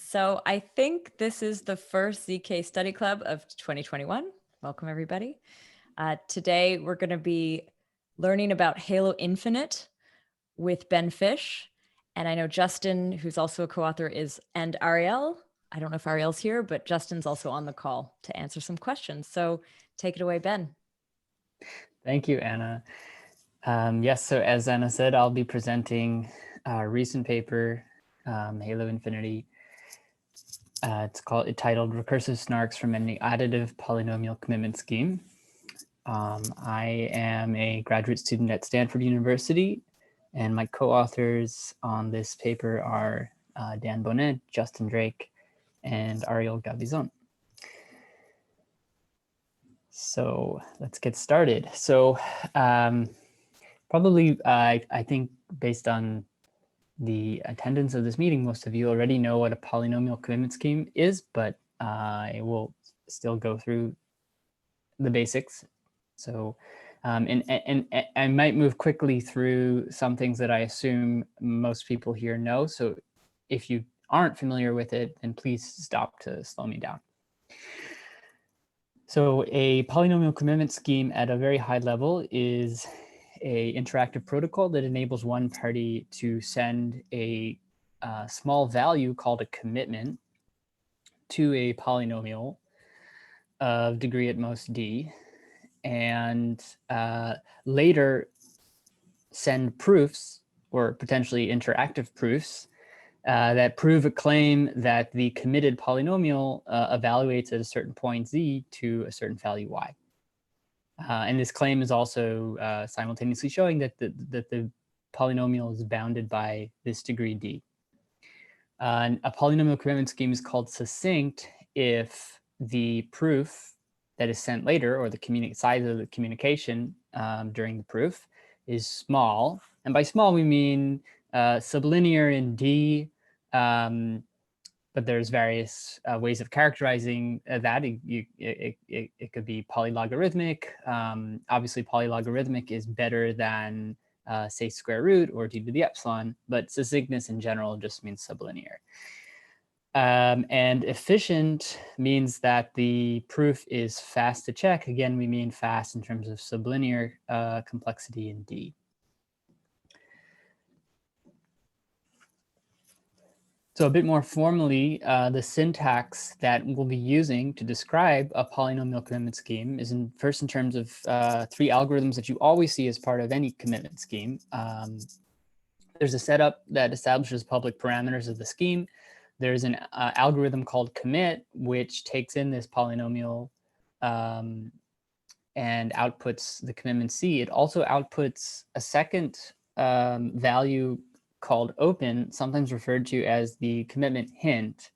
So I think this is the first zkStudyClub of 2021. Welcome, everybody. Today, we're going to be learning about Halo Infinite with Ben Fisch. And I know Justin, who's also a co-author, and Ariel. I don't know if Ariel's here, but Justin's also on the call to answer some questions. So take it away, Ben. Thank you, Anna. Yes, so as Anna said, I'll be presenting a recent paper, Halo Infinity. It's titled Recursive SNARKs from an Additive Polynomial Commitment Scheme. I am a graduate student at Stanford University, and my co-authors on this paper are Dan Bonnet, Justin Drake, and Ariel Gavizon. So let's get started. So probably, I think based on the attendance of this meeting, most of you already know what a polynomial commitment scheme is, but I will still go through the basics. So, and I might move quickly through some things that I assume most people here know. So if you aren't familiar with it, then please stop to slow me down. So a polynomial commitment scheme at a very high level is an interactive protocol that enables one party to send a small value called a commitment to a polynomial of degree at most d, and later send proofs, or potentially interactive proofs, that prove a claim that the committed polynomial evaluates at a certain point z to a certain value y. And this claim is also simultaneously showing that the polynomial is bounded by this degree d. A polynomial commitment scheme is called succinct if the proof that is sent later, or the size of the communication during the proof, is small. And by small, we mean sublinear in d, but there's various ways of characterizing that. It could be polylogarithmic. Obviously, polylogarithmic is better than, say, square root or d to the epsilon, but succinctness in general just means sublinear. And efficient means that the proof is fast to check. Again, we mean fast in terms of sublinear complexity in d. So a bit more formally, the syntax that we'll be using to describe a polynomial commitment scheme is first in terms of three algorithms that you always see as part of any commitment scheme. There's a setup that establishes public parameters of the scheme. There's an algorithm called commit, which takes in this polynomial and outputs the commitment c. It also outputs a second value called open, sometimes referred to as the commitment hint.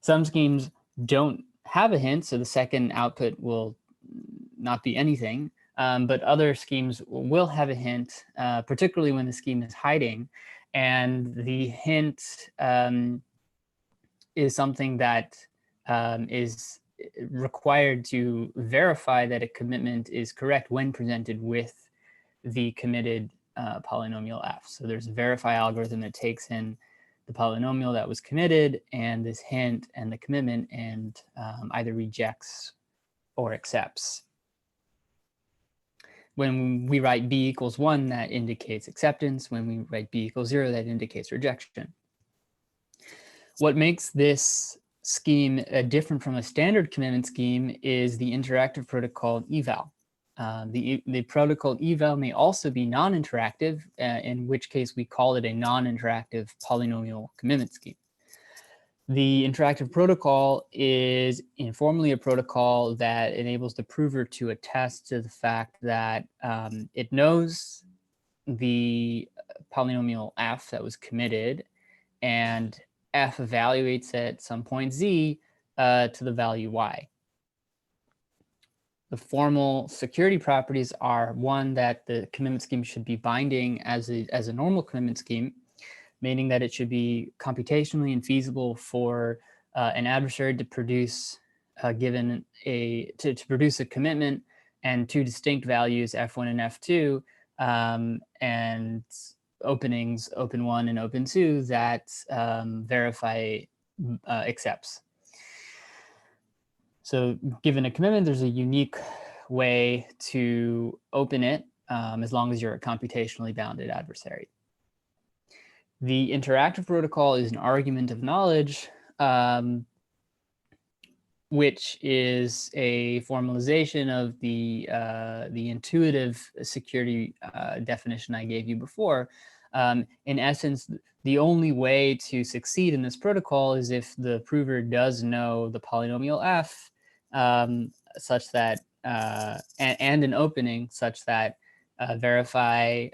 Some schemes don't have a hint, so the second output will not be anything, but other schemes will have a hint, particularly when the scheme is hiding. And the hint is something that is required to verify that a commitment is correct when presented with the committed polynomial f. So there's a verify algorithm that takes in the polynomial that was committed and this hint and the commitment, and either rejects or accepts. When we write b equals 1, that indicates acceptance. When we write b equals 0, that indicates rejection. What makes this scheme different from a standard commitment scheme is the interactive protocol eval. The protocol eval may also be non-interactive, in which case we call it a non-interactive polynomial commitment scheme. The interactive protocol is informally a protocol that enables the prover to attest to the fact that it knows the polynomial f that was committed, and f evaluates at some point z to the value y. The formal security properties are, one, that the commitment scheme should be binding as a normal commitment scheme, meaning that it should be computationally infeasible for an adversary to produce to produce a commitment and two distinct values, f1 and f2, and openings, open1 and open2, that verify accepts. So given a commitment, there's a unique way to open it as long as you're a computationally bounded adversary. The interactive protocol is an argument of knowledge, which is a formalization of the intuitive security definition I gave you before. In essence, the only way to succeed in this protocol is if the prover does know the polynomial f, such that, and an opening such that verify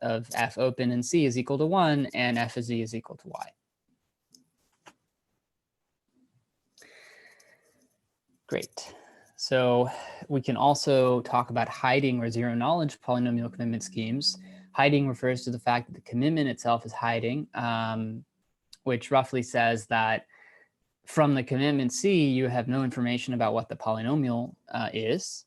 of f open and c is equal to 1 and f of z is equal to y. Great. So we can also talk about hiding or zero knowledge polynomial commitment schemes. Hiding refers to the fact that the commitment itself is hiding, which roughly says that from the commitment C, you have no information about what the polynomial is.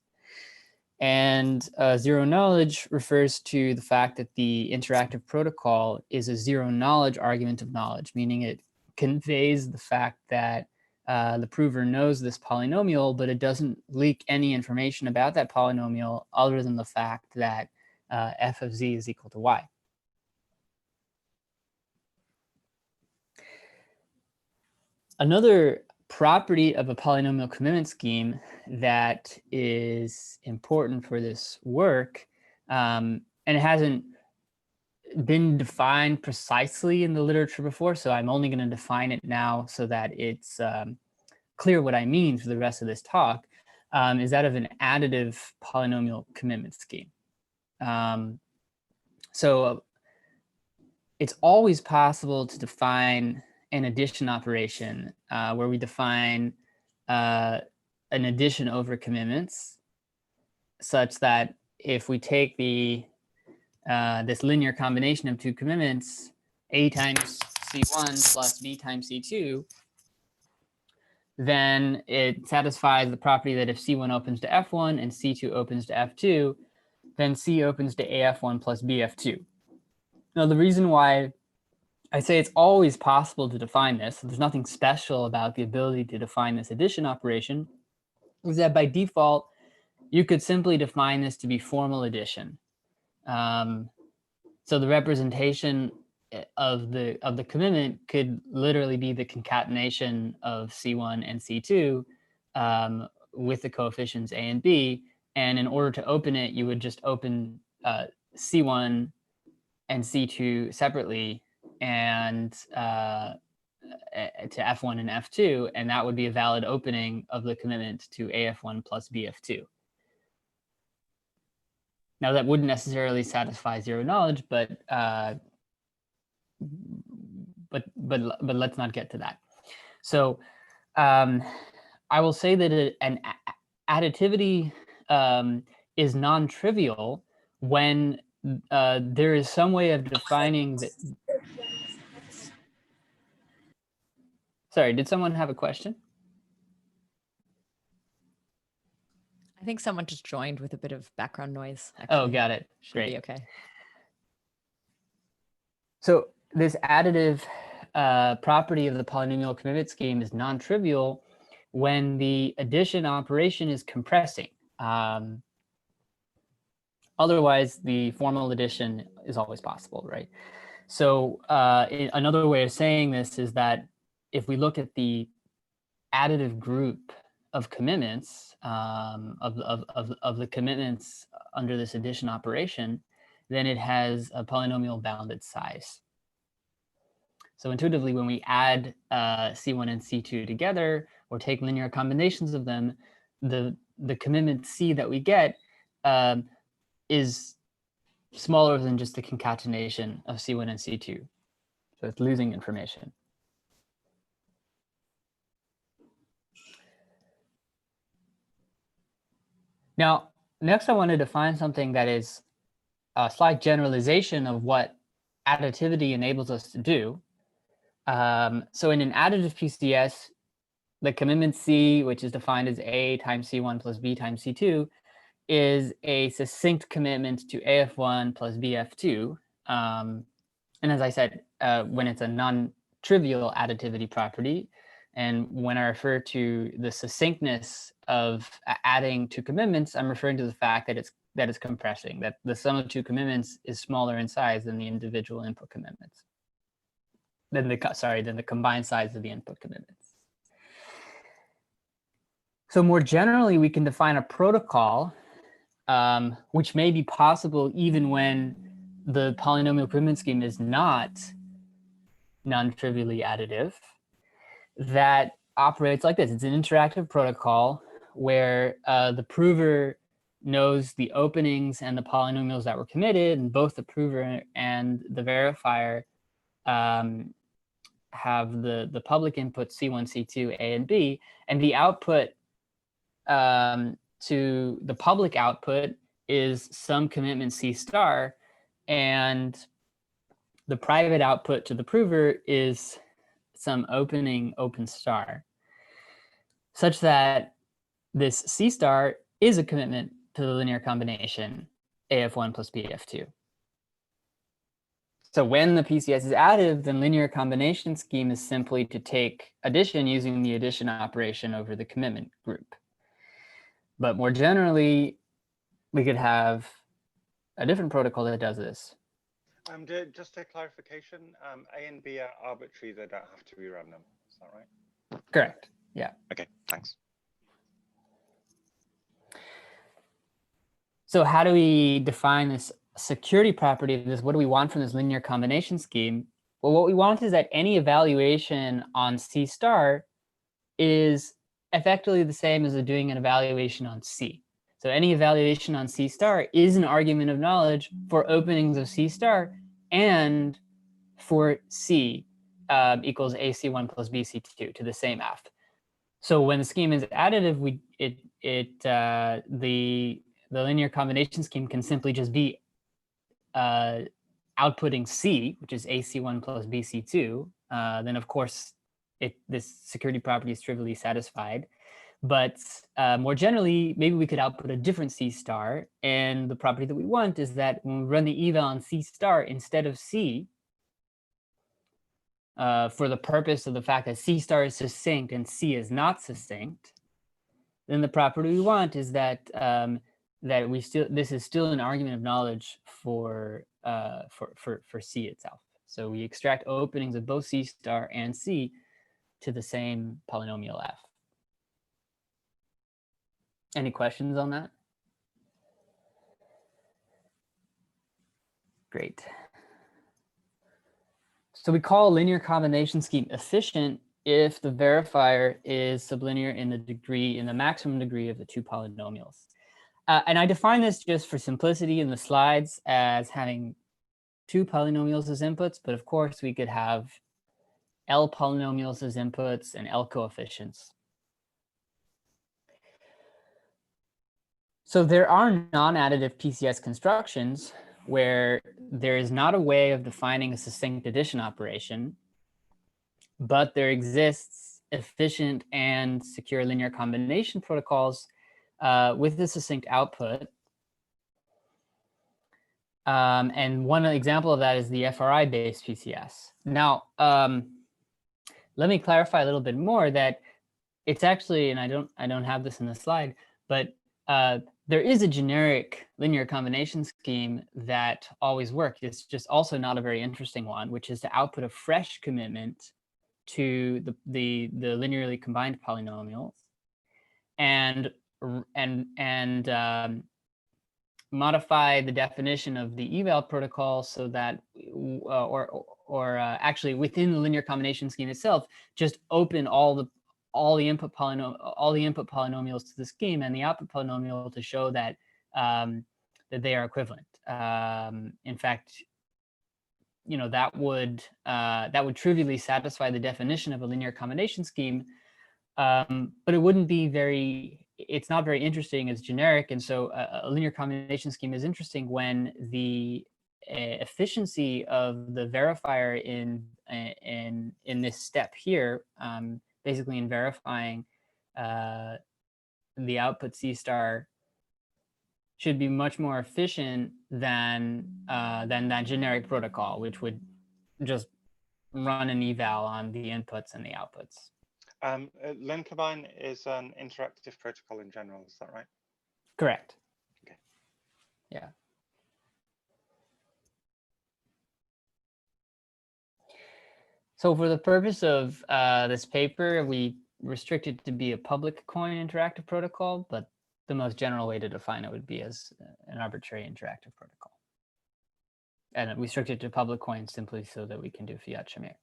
And zero knowledge refers to the fact that the interactive protocol is a zero knowledge argument of knowledge, meaning it conveys the fact that the prover knows this polynomial, but it doesn't leak any information about that polynomial other than the fact that f of z is equal to y. Another property of a polynomial commitment scheme that is important for this work, and it hasn't been defined precisely in the literature before, so I'm only going to define it now so that it's clear what I mean for the rest of this talk, is that of an additive polynomial commitment scheme. So it's always possible to define an addition operation where we define an addition over commitments, such that if we take the this linear combination of two commitments, A times C1 plus B times C2, then it satisfies the property that if C1 opens to F1 and C2 opens to F2, then C opens to AF1 plus BF2. Now, the reason why I say it's always possible to define this, there's nothing special about the ability to define this addition operation, is that by default, you could simply define this to be formal addition. So the representation of the commitment could literally be the concatenation of C1 and C2 with the coefficients A and B. And in order to open it, you would just open C1 and C2 separately and to F1 and F2, and that would be a valid opening of the commitment to AF1 plus BF2. Now, that wouldn't necessarily satisfy zero knowledge, but let's not get to that. So I will say that an additivity is non-trivial when there is some way of defining that. Sorry, did someone have a question? I think someone just joined with a bit of background noise. Actually. Oh, got it. Should Great. be okay. So this additive property of the polynomial commitment scheme is non-trivial when the addition operation is compressing. Otherwise, the formal addition is always possible, right? So another way of saying this is that if we look at the additive group of commitments, of the commitments under this addition operation, then it has a polynomial bounded size. So intuitively, when we add C1 and C2 together, or take linear combinations of them, the commitment C that we get is smaller than just the concatenation of C1 and C2. So it's losing information. Now, next I want to define something that is a slight generalization of what additivity enables us to do. So in an additive PCS, the commitment C, which is defined as A times C1 plus B times C2, is a succinct commitment to AF1 plus BF2. And as I said, when it's a trivial additivity property. And when I refer to the succinctness of adding two commitments, I'm referring to the fact that it's compressing, that the sum of two commitments is smaller in size than the individual input commitments, than the combined size of the input commitments. So more generally, we can define a protocol, which may be possible even when the polynomial commitment scheme is not non-trivially additive, that operates like this. It's an interactive protocol where the prover knows the openings and the polynomials that were committed, and both the prover and the verifier have the public input C1, C2, A, and B, and the output to the public output is some commitment C star, and the private output to the prover is some opening open star, such that this C star is a commitment to the linear combination AF1 plus BF2. So when the PCS is additive, then linear combination scheme is simply to take addition using the addition operation over the commitment group. But more generally, we could have a different protocol that does this. Just a clarification, A and B are arbitrary, they don't have to be random. Is that right? Correct. Yeah. Okay, thanks. So how do we define this security property of this? What do we want from this linear combination scheme? Well, what we want is that any evaluation on C star is effectively the same as doing an evaluation on C. So any evaluation on C star is an argument of knowledge for openings of C star and for C equals AC1 plus BC2 to the same F. So when the scheme is additive, the linear combination scheme can simply just be outputting C, which is AC1 plus BC2. Then of course, this security property is trivially satisfied. But more generally, maybe we could output a different C star. And the property that we want is that when we run the eval on C star instead of C, for the purpose of the fact that C star is succinct and C is not succinct, then the property we want is that this is still an argument of knowledge for C itself. So we extract openings of both C star and C to the same polynomial F. Any questions on that? Great. So we call a linear combination scheme efficient if the verifier is sublinear in the maximum degree of the two polynomials. And I define this just for simplicity in the slides as having two polynomials as inputs, but of course we could have L polynomials as inputs and L coefficients. So there are non-additive PCS constructions where there is not a way of defining a succinct addition operation, but there exists efficient and secure linear combination protocols with the succinct output. And one example of that is the FRI-based PCS. Now, let me clarify a little bit more that it's actually, and I don't have this in the slide, but there is a generic linear combination scheme that always works. It's just also not a very interesting one, which is to output a fresh commitment to the linearly combined polynomials, and modify the definition of the eval protocol so that, actually within the linear combination scheme itself, just open all the input polynomials to the scheme and the output polynomial to show that that they are equivalent. In fact, that would trivially satisfy the definition of a linear combination scheme, but it wouldn't be it's not very interesting as generic. And so a linear combination scheme is interesting when the efficiency of the verifier in this step here, basically in verifying the output C star, should be much more efficient than that generic protocol, which would just run an eval on the inputs and the outputs. Learn-Combine is an interactive protocol in general, is that right? Correct. Okay. Yeah. So for the purpose of this paper, we restrict it to be a public coin interactive protocol, but the most general way to define it would be as an arbitrary interactive protocol. And we restrict it to public coins simply so that we can do fiat Shamir.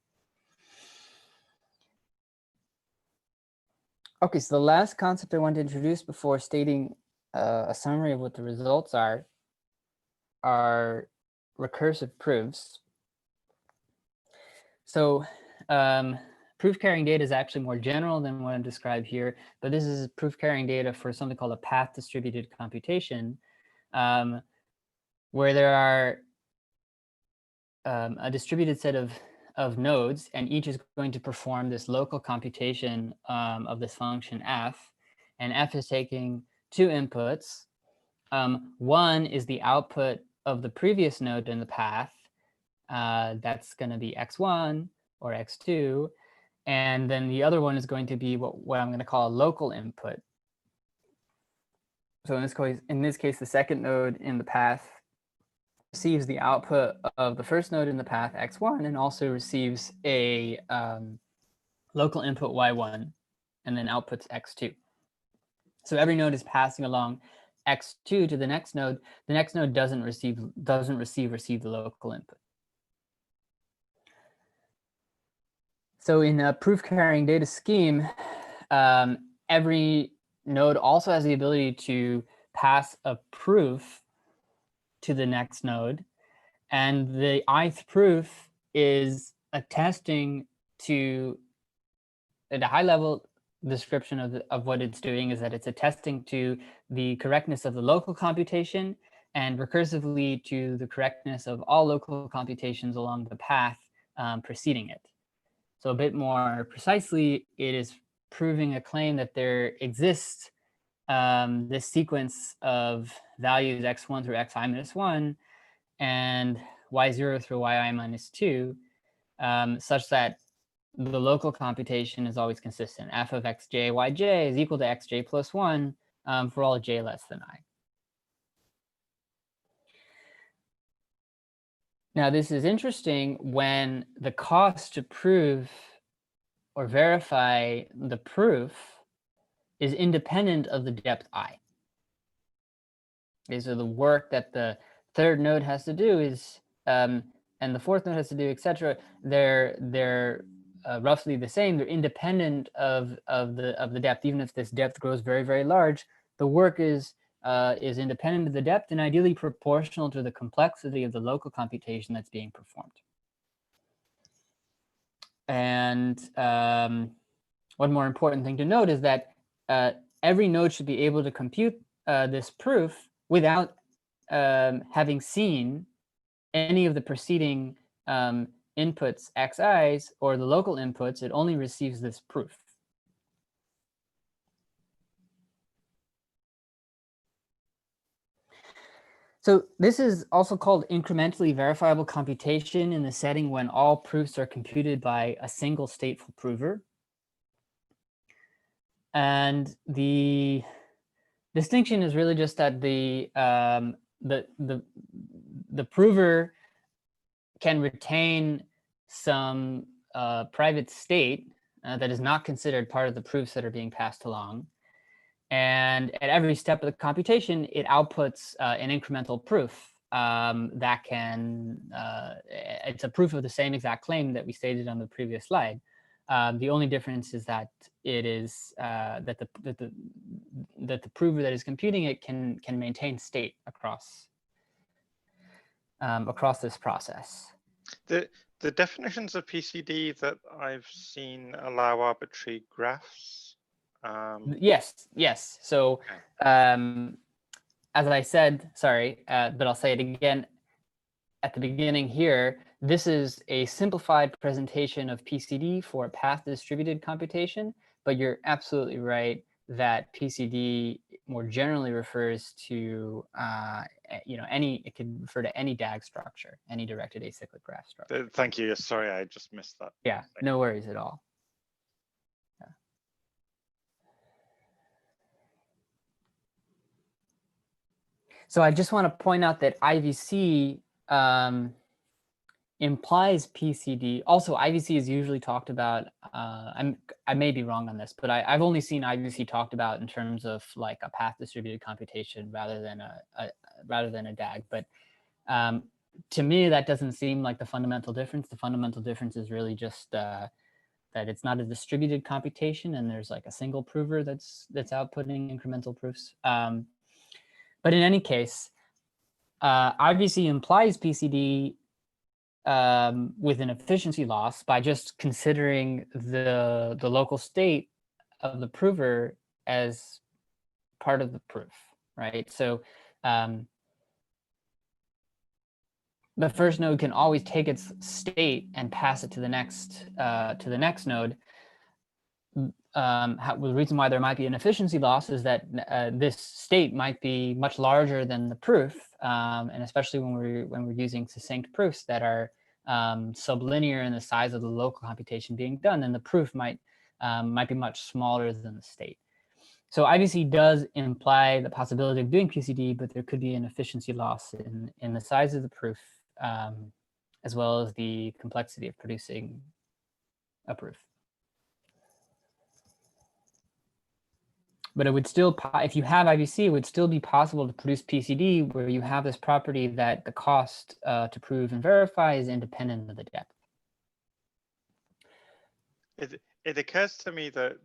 Okay, so the last concept I want to introduce before stating a summary of what the results are recursive proofs. So proof carrying data is actually more general than what I'm described here, but this is proof carrying data for something called a path distributed computation, where there are a distributed set of nodes, and each is going to perform this local computation of this function f, and f is taking two inputs. One is the output of the previous node in the path. That's going to be x1 or x2. And then the other one is going to be what I'm going to call a local input. So in this case, the second node in the path receives the output of the first node in the path, x1, and also receives a local input y1, and then outputs x2. So every node is passing along x2 to the next node. The next node doesn't receive the local input. So in a proof carrying data scheme, every node also has the ability to pass a proof to the next node. And the ith proof is attesting to, at a high level description of what it's doing is that it's attesting to the correctness of the local computation and recursively to the correctness of all local computations along the path preceding it. So a bit more precisely, it is proving a claim that there exists this sequence of values x1 through xi minus 1 and y0 through yi minus 2, such that the local computation is always consistent. F of xj yj is equal to xj plus 1 for all j less than I. Now, this is interesting when the cost to prove or verify the proof is independent of the depth I. Okay, so the work that the third node has to do is, and the fourth node has to do, etc. They're roughly the same. They're independent of the depth. Even if this depth grows very, very large, the work is independent of the depth and ideally proportional to the complexity of the local computation that's being performed. And one more important thing to note is that every node should be able to compute this proof without having seen any of the preceding inputs xi's or the local inputs. It only receives this proof. So this is also called incrementally verifiable computation in the setting when all proofs are computed by a single stateful prover. And the distinction is really just that the prover can retain some private state that is not considered part of the proofs that are being passed along. And at every step of the computation, it outputs an incremental proof that can, it's a proof of the same exact claim that we stated on the previous slide. The only difference is that it is that the prover that is computing it can maintain state across this process. The definitions of PCD that I've seen allow arbitrary graphs. Yes. So as I said, sorry, but I'll say it again at the beginning here, this is a simplified presentation of PCD for path distributed computation, but you're absolutely right that PCD more generally refers to it could refer to any DAG structure, any directed acyclic graph structure. Thank you. Sorry, I just missed that. Yeah, no worries at all. Yeah. So I just want to point out that IVC implies PCD. Also, IVC is usually talked about. I may be wrong on this, but I've only seen IVC talked about in terms of like a path distributed computation rather than a DAG. But to me, that doesn't seem like the fundamental difference. The fundamental difference is really just that it's not a distributed computation, and there's like a single prover that's outputting incremental proofs. But in any case, IVC implies PCD with an efficiency loss by just considering the local state of the prover as part of the proof, right? So the first node can always take its state and pass it to the next node. The reason why there might be an efficiency loss is that this state might be much larger than the proof, and especially when we're using succinct proofs that are sublinear in the size of the local computation being done, then the proof might be much smaller than the state. So IVC does imply the possibility of doing PCD, but there could be an efficiency loss in the size of the proof, as well as the complexity of producing a proof. But it would still, if you have IVC, it would still be possible to produce PCD where you have this property that the cost to prove and verify is independent of the depth. It occurs to me that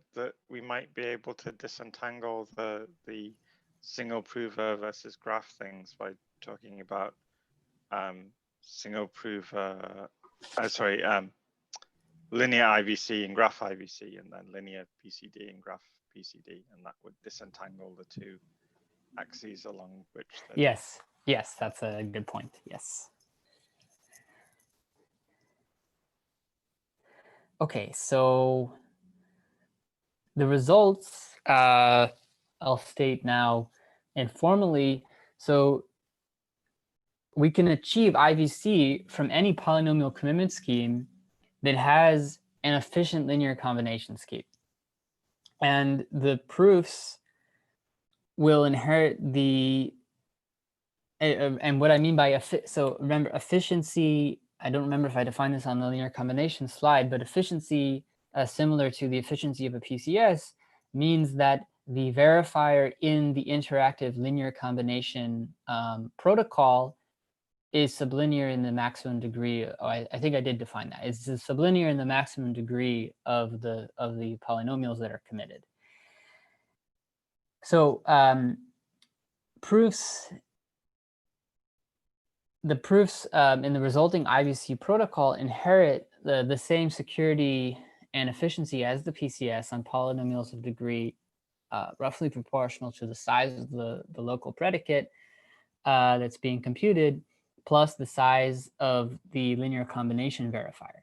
we might be able to disentangle the single prover versus graph things by talking about single prover, linear IVC and graph IVC, and then linear PCD and graph PCD, and that would disentangle the two axes along which. Yes, that's a good point. Yes. Okay, so the results I'll state now informally. So we can achieve IVC from any polynomial commitment scheme that has an efficient linear combination scheme. And the proofs will inherit the, and what I mean by, so remember efficiency, I don't remember if I defined this on the linear combination slide, but efficiency, similar to the efficiency of a PCS, means that the verifier in the interactive linear combination protocol is sublinear in the maximum degree. I think I did define that. It's sublinear in the maximum degree of the polynomials that are committed. So the proofs in the resulting IVC protocol inherit the same security and efficiency as the PCS on polynomials of degree roughly proportional to the size of the local predicate that's being computed, plus the size of the linear combination verifier.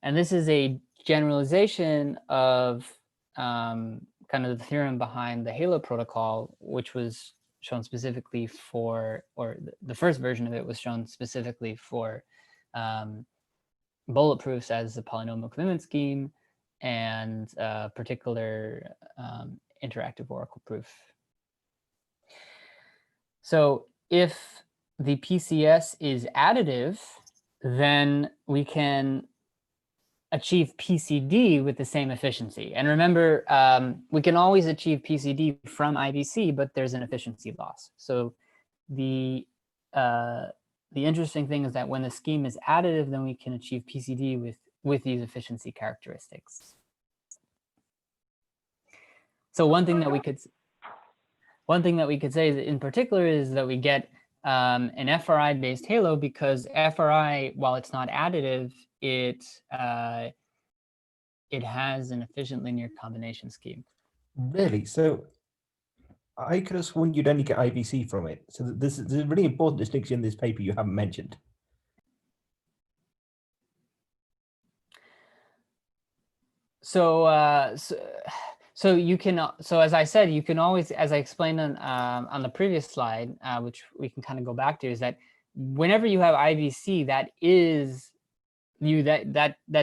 And this is a generalization of kind of the theorem behind the Halo protocol, which was shown specifically for, or the first version of it was shown specifically for Bulletproofs as a polynomial commitment scheme and particular interactive oracle proof. So if the PCS is additive, then we can achieve PCD with the same efficiency. And remember, we can always achieve PCD from IVC, but there's an efficiency loss. So the interesting thing is that when the scheme is additive, then we can achieve PCD with these efficiency characteristics. So one thing that we could say is, in particular, is that we get an FRI-based Halo because FRI, while it's not additive, it has an efficient linear combination scheme. Really? So I could have sworn you'd only get IVC from it. So there's a really important distinction in this paper you haven't mentioned. So So you can, so as I said, you can always, as I explained on the previous slide, which we can kind of go back to, is that whenever you have IVC, that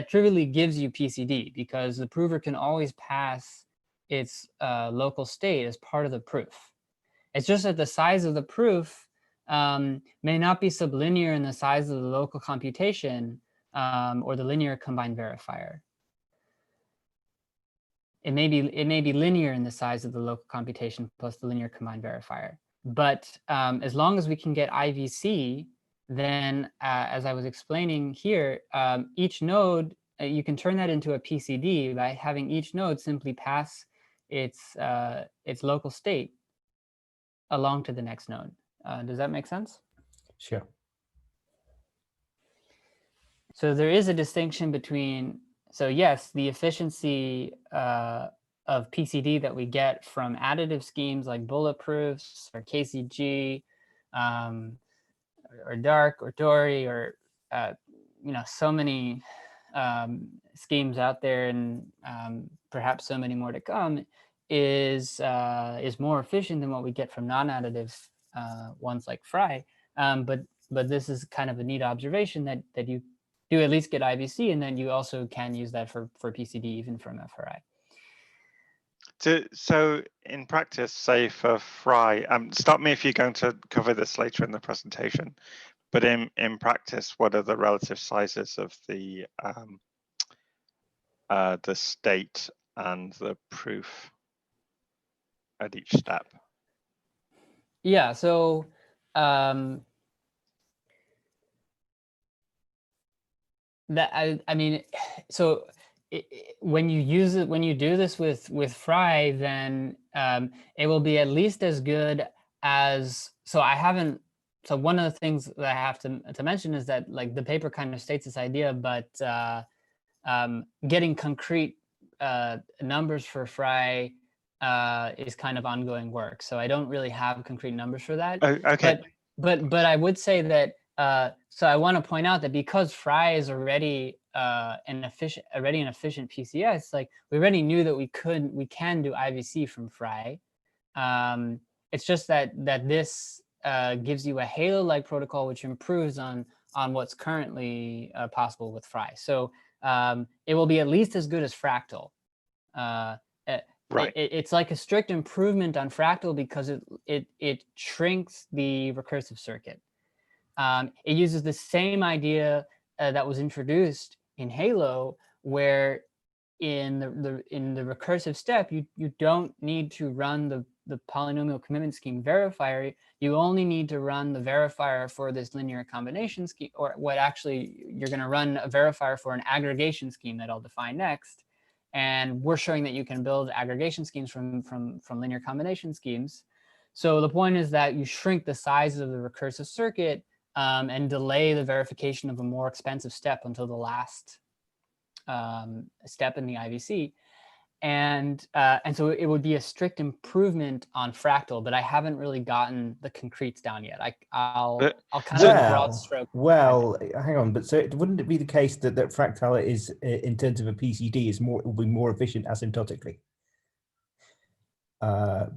trivially gives you PCD, because the prover can always pass its local state as part of the proof. It's just that the size of the proof may not be sublinear in the size of the local computation or the linear combined verifier. It may be linear in the size of the local computation plus the linear combined verifier. But as long as we can get IVC, then as I was explaining here, each node, you can turn that into a PCD by having each node simply pass its local state along to the next node. Does that make sense? Sure. So there is a distinction between, so yes, the efficiency of PCD that we get from additive schemes like Bulletproofs or KZG or Dark or Dory or so many schemes out there, and perhaps so many more to come, is more efficient than what we get from non-additive ones like Fry. But this is kind of a neat observation that you do at least get IVC, and then you also can use that for PCD even from FRI. So in practice, say for Fry, stop me if you're going to cover this later in the presentation, but in practice, what are the relative sizes of the state and the proof at each step? Yeah, so I mean, so when you do this with Fry, then it will be at least as good as, so one of the things that I have to mention is that, like, the paper kind of states this idea, but getting concrete numbers for Fry is kind of ongoing work. So I don't really have concrete numbers for that. Oh, okay. But I would say that, so I want to point out that because Fry is already an efficient PCS, like, we already knew that we can do IVC from Fry. It's just that this gives you a Halo-like protocol, which improves on what's currently possible with Fry. So it will be at least as good as Fractal. Right. It's like a strict improvement on Fractal because it shrinks the recursive circuit. It uses the same idea that was introduced in Halo, where in the recursive step, you don't need to run the polynomial commitment scheme verifier. You only need to run the verifier for this linear combination scheme, or what actually you're going to run a verifier for an aggregation scheme that I'll define next. And we're showing that you can build aggregation schemes from linear combination schemes. So the point is that you shrink the size of the recursive circuit and delay the verification of a more expensive step until the last step in the IVC. And so it would be a strict improvement on Fractal, but I haven't really gotten the concretes down yet. I'll kind of broad stroke. Well, hang on, but so wouldn't it be the case that Fractal is, in terms of a PCD, will be more efficient asymptotically?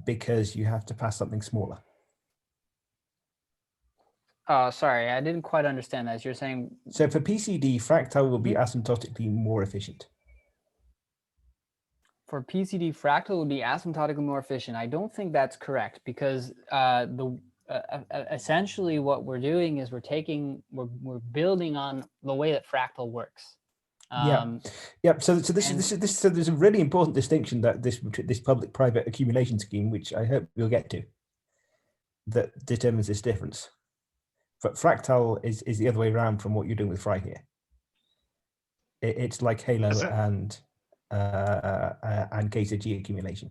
Because you have to pass something smaller. Sorry, I didn't quite understand that. You're saying, so for PCD, Fractal will be asymptotically more efficient. For PCD, Fractal would be asymptotically more efficient. I don't think that's correct, because essentially what we're doing is we're building on the way that Fractal works. Yeah. So there's a really important distinction that this public-private accumulation scheme, which I hope we'll get to, that determines this difference. But Fractal is the other way around from what you're doing with Fry here. It's like Halo and KZG accumulation.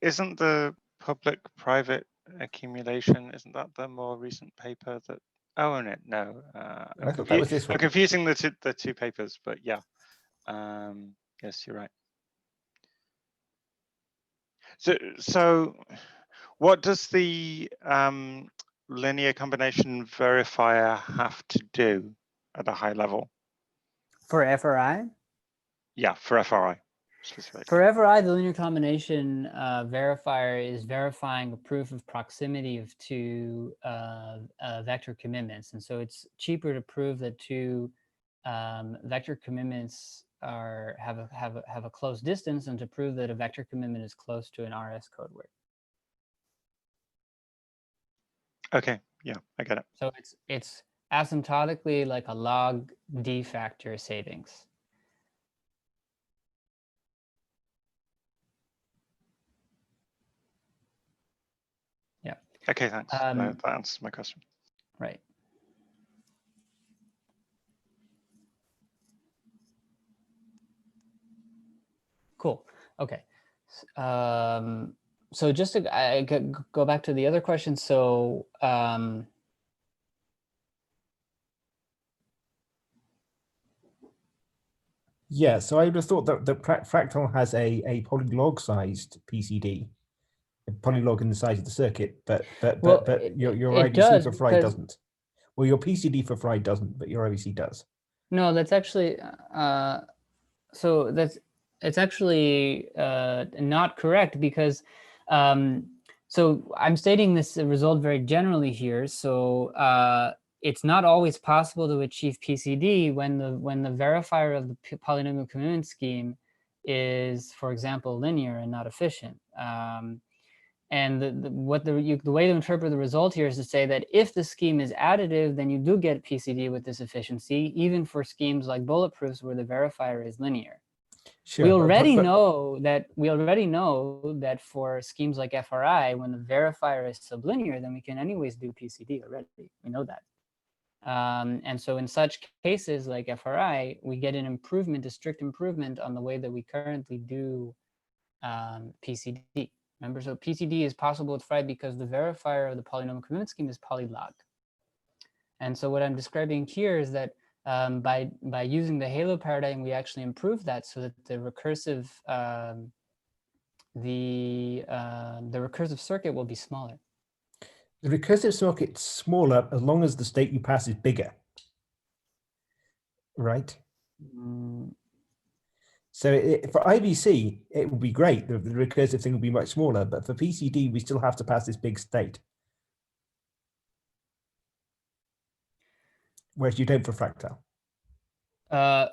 Isn't the public-private accumulation, isn't that the more recent paper that? Oh, no. I thought that was this one. I'm confusing the two papers, but yeah. Yes, you're right. So what does the linear combination verifier have to do at a high level? For FRI? Yeah, for FRI. specific. For FRI, the linear combination verifier is verifying a proof of proximity of two vector commitments. And so it's cheaper to prove that two vector commitments have a close distance than to prove that a vector commitment is close to an RS code word. Okay, yeah, I get it. So it's asymptotically like a log D factor savings. Yeah. Okay, thanks. That answers my question. Right. Cool. Okay. So just to go back to the other question. So yeah, so I would have thought that the Fractal has a polylog-sized PCD, a polylog in the size of the circuit, but your IBC for Fry doesn't. Well, your PCD for Fry doesn't, but your IBC does. No, that's actually so it's actually not correct, because so I'm stating this result very generally here. So it's not always possible to achieve PCD when the verifier of the polynomial commitment scheme is, for example, linear and not efficient. And the way to interpret the result here is to say that if the scheme is additive, then you do get PCD with this efficiency, even for schemes like Bulletproofs where the verifier is linear. Sure, we already know that for schemes like FRI, when the verifier is sublinear, then we can anyways do PCD already. We know that. And so in such cases like FRI, we get an improvement, a strict improvement on the way that we currently do PCD. Remember, so PCD is possible with Fry because the verifier of the polynomial commitment scheme is polylog. And so what I'm describing here is that by using the halo paradigm, we actually improve that so that the recursive circuit will be smaller. The recursive circuit's smaller as long as the state you pass is bigger, right? So for IBC, it would be great. The recursive thing would be much smaller, but for PCD, we still have to pass this big state. Whereas you don't for Fractal.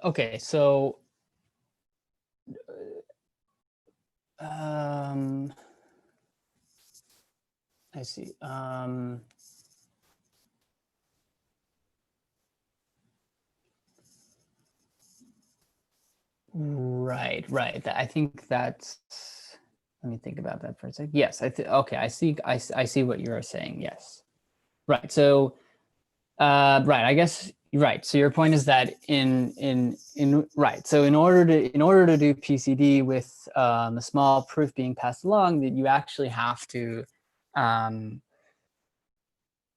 Okay, so I see. Right. I think that's. Let me think about that for a second. Yes, okay. I see what you're saying. Yes. Right. So, right. I guess right. So your point is that right. So in order to do PCD with a small proof being passed along, that you actually have to.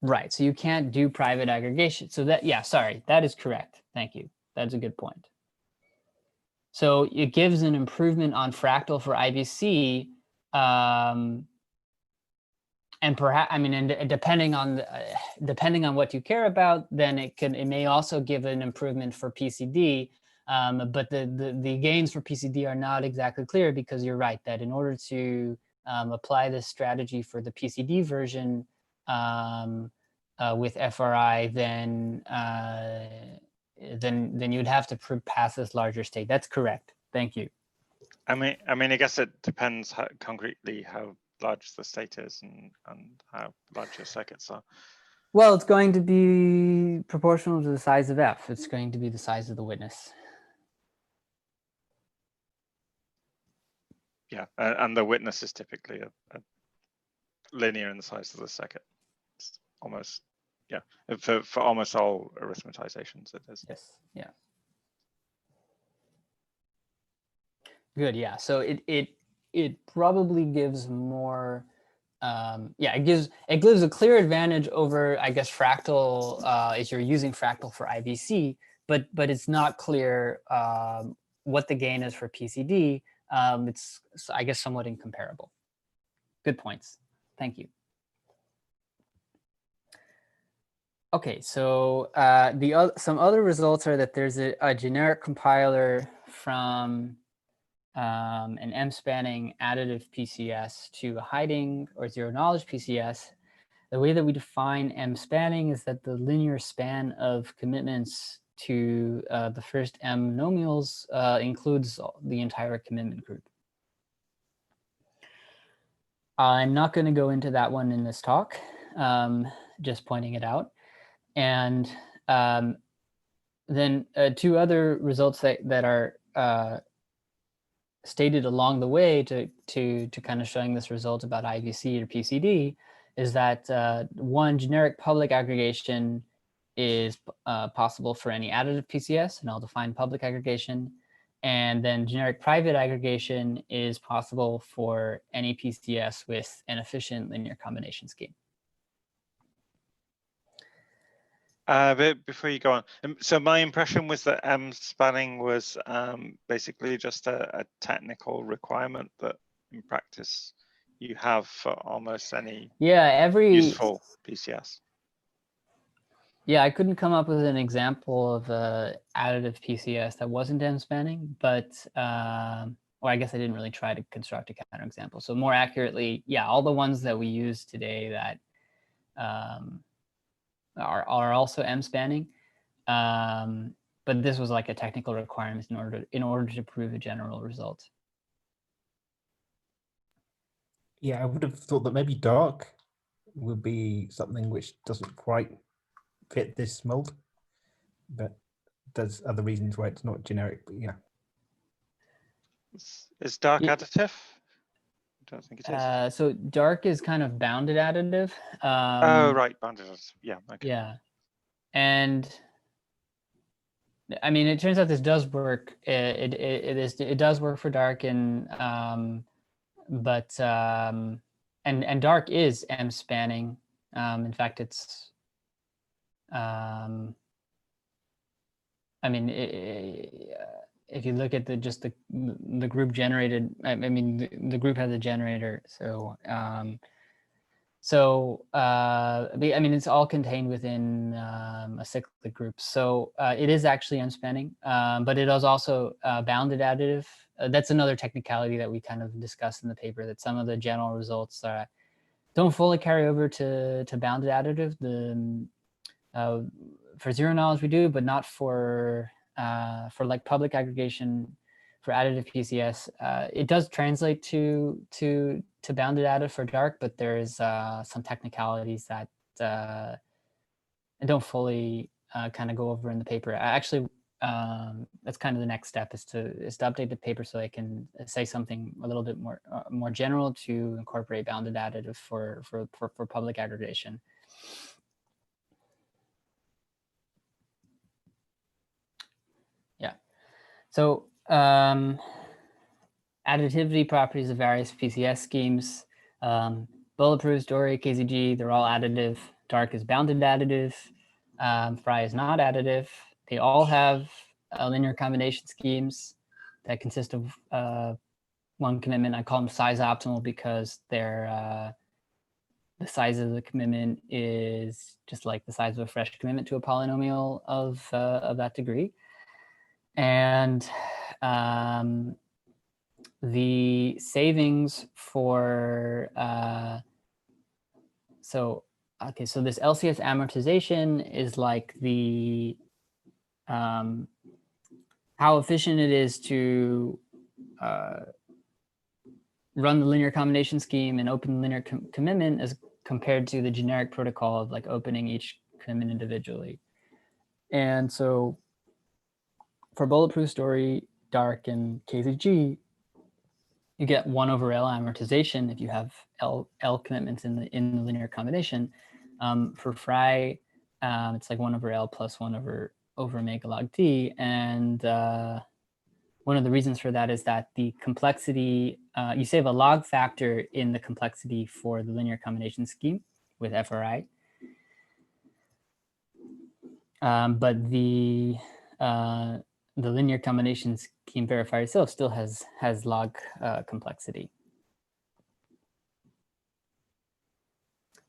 Right. So you can't do private aggregation. So sorry, that is correct. Thank you. That's a good point. So it gives an improvement on Fractal for IBC, and perhaps, I mean, and depending on what you care about, then it may also give an improvement for PCD. But the gains for PCD are not exactly clear, because you're right that in order to apply this strategy for the PCD version with FRI, then you'd have to pass this larger state. That's correct. Thank you. I mean, I guess it depends concretely how large the state is and how large your circuits are. Well, it's going to be proportional to the size of F. It's going to be the size of the witness. Yeah, and the witness is typically a linear in the size of the circuit. It's almost, yeah, for almost all arithmetizations it is. Yes, yeah. Good, yeah. So it probably gives more. Yeah, it gives a clear advantage over, I guess, Fractal if you're using Fractal for IBC, but it's not clear what the gain is for PCD. It's, I guess, somewhat incomparable. Good points. Thank you. Okay, so some other results are that there's a generic compiler from an M-spanning additive PCS to a hiding or zero knowledge PCS, the way that we define M-spanning is that the linear span of commitments to the first M nomials includes the entire commitment group. I'm not going to go into that one in this talk, just pointing it out. And then two other results that are stated along the way to kind of showing this result about IVC or PCD is that one, generic public aggregation is possible for any additive PCS, and I'll define public aggregation. And then generic private aggregation is possible for any PCS with an efficient linear combination scheme. But before you go on, so my impression was that M-spanning was basically just a technical requirement that in practice you have for almost any useful PCS. Yeah, I couldn't come up with an example of additive PCS that wasn't M-spanning, but well, I guess I didn't really try to construct a counterexample. So more accurately, yeah, all the ones that we use today that are also M-spanning, but this was like a technical requirement in order to prove a general result. Yeah, I would have thought that maybe dark would be something which doesn't quite fit this mold, but there's other reasons why it's not generic. But yeah, is dark additive? I don't think it is. So dark is kind of bounded additive. Oh, right, bounded additive. Yeah. Okay. Yeah, and I mean, it turns out this does work. It does work for dark, and and dark is M-spanning. In fact, it's I mean, if you look at the group generated, I mean, the group has a generator, so I mean, it's all contained within a cyclic group. So it is actually M-spanning, but it is also bounded additive. That's another technicality that we kind of discussed in the paper, that some of the general results don't fully carry over to bounded additive. For zero knowledge we do, but not for like public aggregation for additive PCS. It does translate to bounded additive for dark, but there's some technicalities that I don't fully kind of go over in the paper. Actually, that's kind of the next step, is to update the paper so I can say something a little bit more general to incorporate bounded additive for public aggregation. Yeah. So additivity properties of various PCS schemes. Bulletproofs, Dory, KZG, they're all additive. Dark is bounded additive. Fry is not additive. They all have linear combination schemes that consist of one commitment. I call them size optimal because they're the size of the commitment is just like the size of a fresh commitment to a polynomial of that degree. And the savings for so this LCS amortization is like the how efficient it is to run the linear combination scheme and open the linear commitment as compared to the generic protocol of like opening each commitment individually. And so for Bulletproof, Story, Dark, and KZG, you get 1/L amortization if you have L commitments in the linear combination. For Fry, it's like 1/L plus 1/omega log t, and one of the reasons for that is that the complexity, you save a log factor in the complexity for the linear combination scheme with FRI, but the linear combination scheme verifier itself still has log complexity.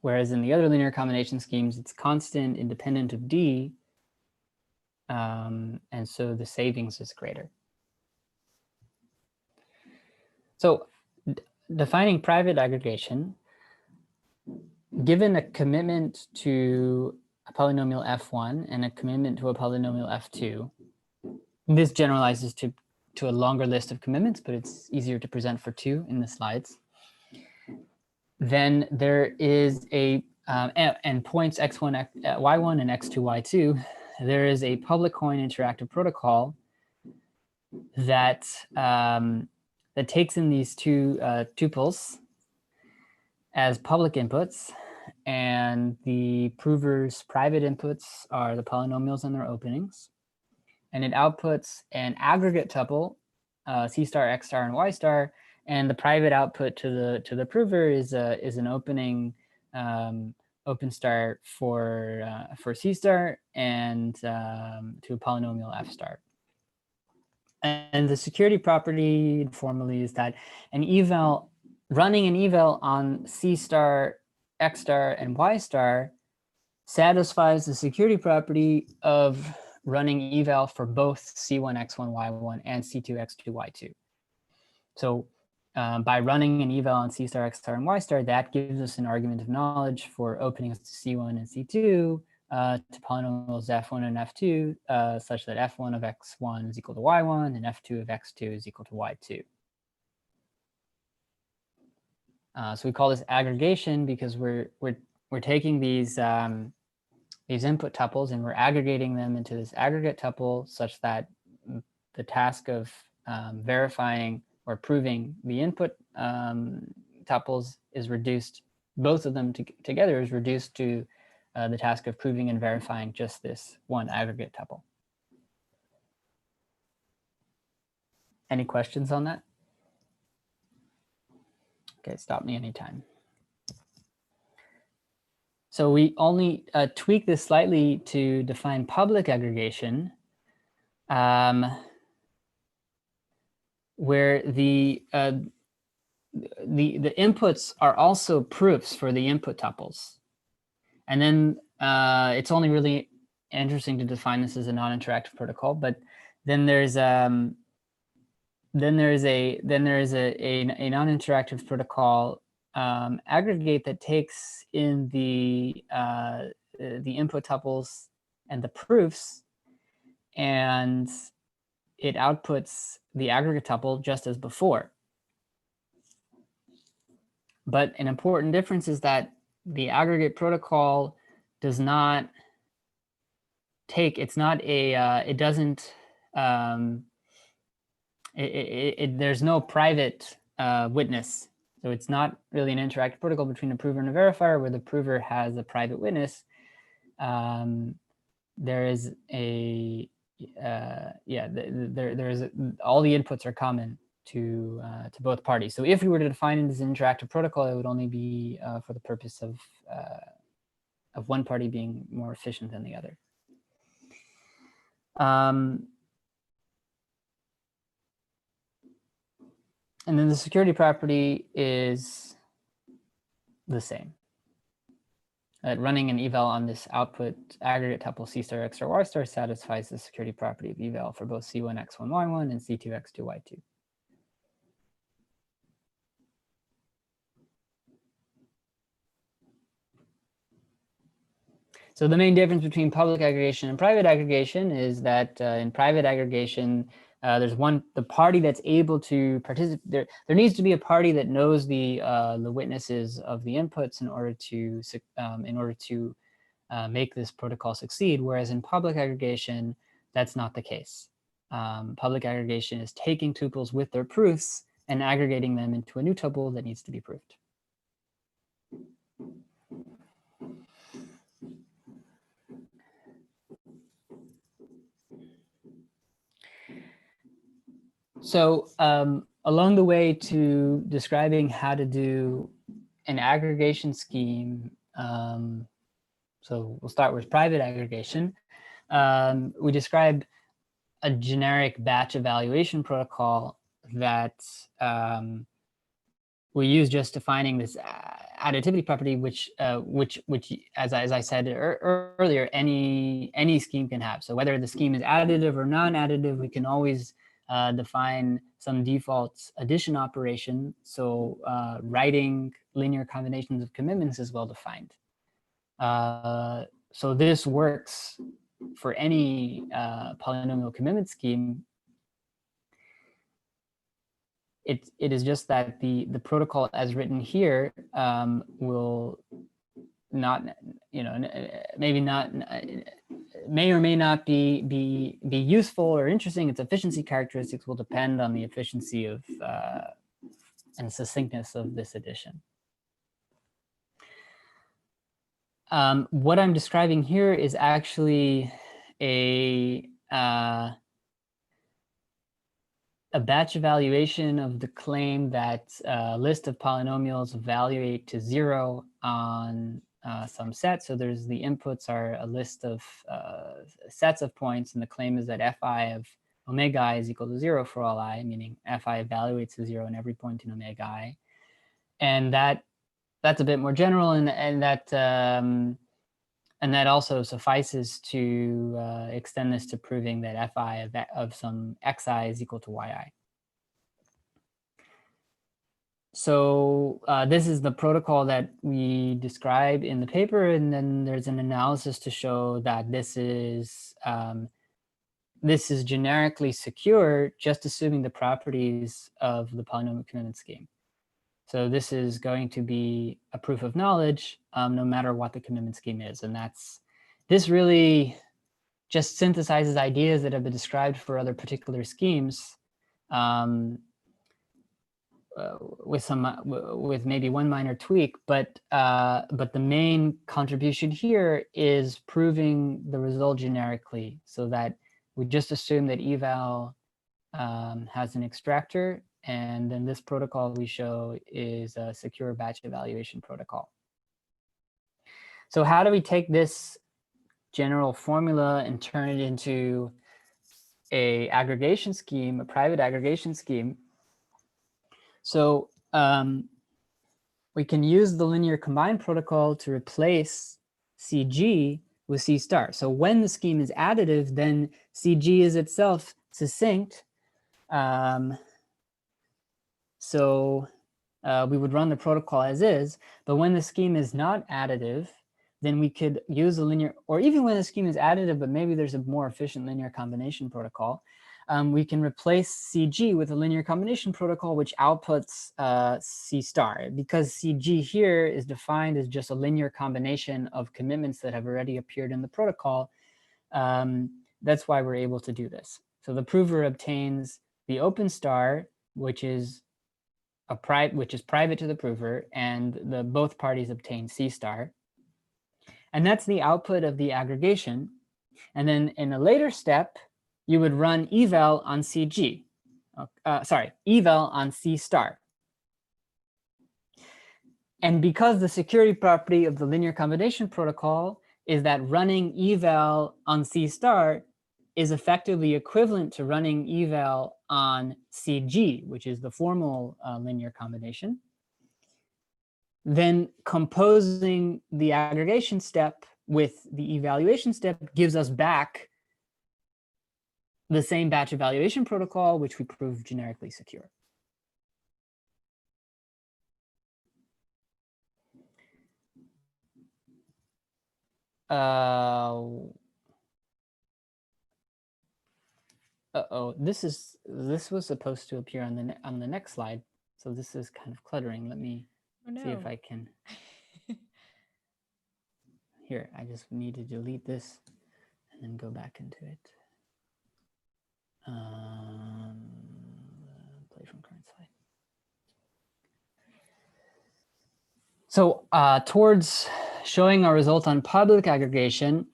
Whereas in the other linear combination schemes, it's constant, independent of D, and so the savings is greater. So defining private aggregation, given a commitment to a polynomial f1 and a commitment to a polynomial f2, this generalizes to a longer list of commitments, but it's easier to present for 2 in the slides. Then there is a, and points x1, y1 and x2, y2, there is a public coin interactive protocol that, that takes in these two tuples as public inputs, and the prover's private inputs are the polynomials and their openings. And it outputs an aggregate tuple, C star, X star, and Y star, and the private output to the prover is an opening open star for C star and to a polynomial F star. And the security property formally is that an eval, running an eval on C star, X star, and Y star satisfies the security property of running eval for both C1, X1, Y1 and C2, X2, Y2. So by running an eval on C star, X star, and Y star, that gives us an argument of knowledge for openings to C1 and C2 to polynomials F1 and F2, such that F1 of X1 is equal to Y1 and F2 of X2 is equal to Y2. So we call this aggregation because we're taking these input tuples and we're aggregating them into this aggregate tuple such that the task of verifying or proving the input tuples is reduced, both of them together is reduced to the task of proving and verifying just this one aggregate tuple. Any questions on that? Okay, stop me anytime. So we only tweak this slightly to define public aggregation, where the inputs are also proofs for the input tuples. And then it's only really interesting to define this as a non-interactive protocol, but then there's a non-interactive protocol aggregate that takes in the input tuples and the proofs, and it outputs the aggregate tuple just as before. But an important difference is that the aggregate protocol does not take, it's not a, it doesn't, there's no private witness. So it's not really an interactive protocol between a prover and a verifier where the prover has a private witness. There is a, there is all the inputs are common to both parties. So if we were to define it as an interactive protocol, it would only be for the purpose of one party being more efficient than the other. And then the security property is the same. Running an eval on this output aggregate tuple C star, X star, Y star satisfies the security property of eval for both C1, X1, Y1 and C2, X2, Y2. So the main difference between public aggregation and private aggregation is that in private aggregation, there's the party that's able to participate. There needs to be a party that knows the witnesses of the inputs in order to make this protocol succeed. Whereas in public aggregation, that's not the case. Public aggregation is taking tuples with their proofs and aggregating them into a new tuple that needs to be proved. So along the way to describing how to do an aggregation scheme, so we'll start with private aggregation. We describe a generic batch evaluation protocol that we use just defining this additivity property, which as I said earlier, any scheme can have. So whether the scheme is additive or non-additive, we can always define some default addition operation. So writing linear combinations of commitments is well defined. So this works for any polynomial commitment scheme. It is just that the protocol as written here will not, maybe not, may or may not be useful or interesting. Its efficiency characteristics will depend on the efficiency of and succinctness of this addition. What I'm describing here is actually a batch evaluation of the claim that a list of polynomials evaluate to 0 on some set. So there's the inputs are a list of sets of points, and the claim is that fi of omega I is equal to 0 for all I, meaning fi evaluates to 0 in every point in omega I. And that's a bit more general, and that also suffices to extend this to proving that fi of some xi is equal to yi. So this is the protocol that we describe in the paper, and then there's an analysis to show that this is generically secure, just assuming the properties of the polynomial commitment scheme. So this is going to be a proof of knowledge, no matter what the commitment scheme is. And this really just synthesizes ideas that have been described for other particular schemes with maybe one minor tweak. But the main contribution here is proving the result generically, so that we just assume that eval has an extractor. And then this protocol we show is a secure batch evaluation protocol. So how do we take this general formula and turn it into a aggregation scheme, a private aggregation scheme? So we can use the linear combine protocol to replace CG with C star. So when the scheme is additive, then CG is itself succinct. So we would run the protocol as is, but when the scheme is not additive, then we could use a linear, or even when the scheme is additive, but maybe there's a more efficient linear combination protocol, we can replace CG with a linear combination protocol which outputs C star. Because CG here is defined as just a linear combination of commitments that have already appeared in the protocol, that's why we're able to do this. So the prover obtains the open star, which is private to the prover, and both parties obtain C star. And that's the output of the aggregation. And then in a later step, you would run eval on CG. Eval on C star. And because the security property of the linear combination protocol is that running eval on C star is effectively equivalent to running eval on CG, which is the formal linear combination, then composing the aggregation step with the evaluation step gives us back the same batch evaluation protocol, which we prove generically secure. This was supposed to appear on the next slide, so this is kind of cluttering. Let me see if I can. Here, I just need to delete this and then go back into it. Play from current slide. So towards showing our result on public aggregation,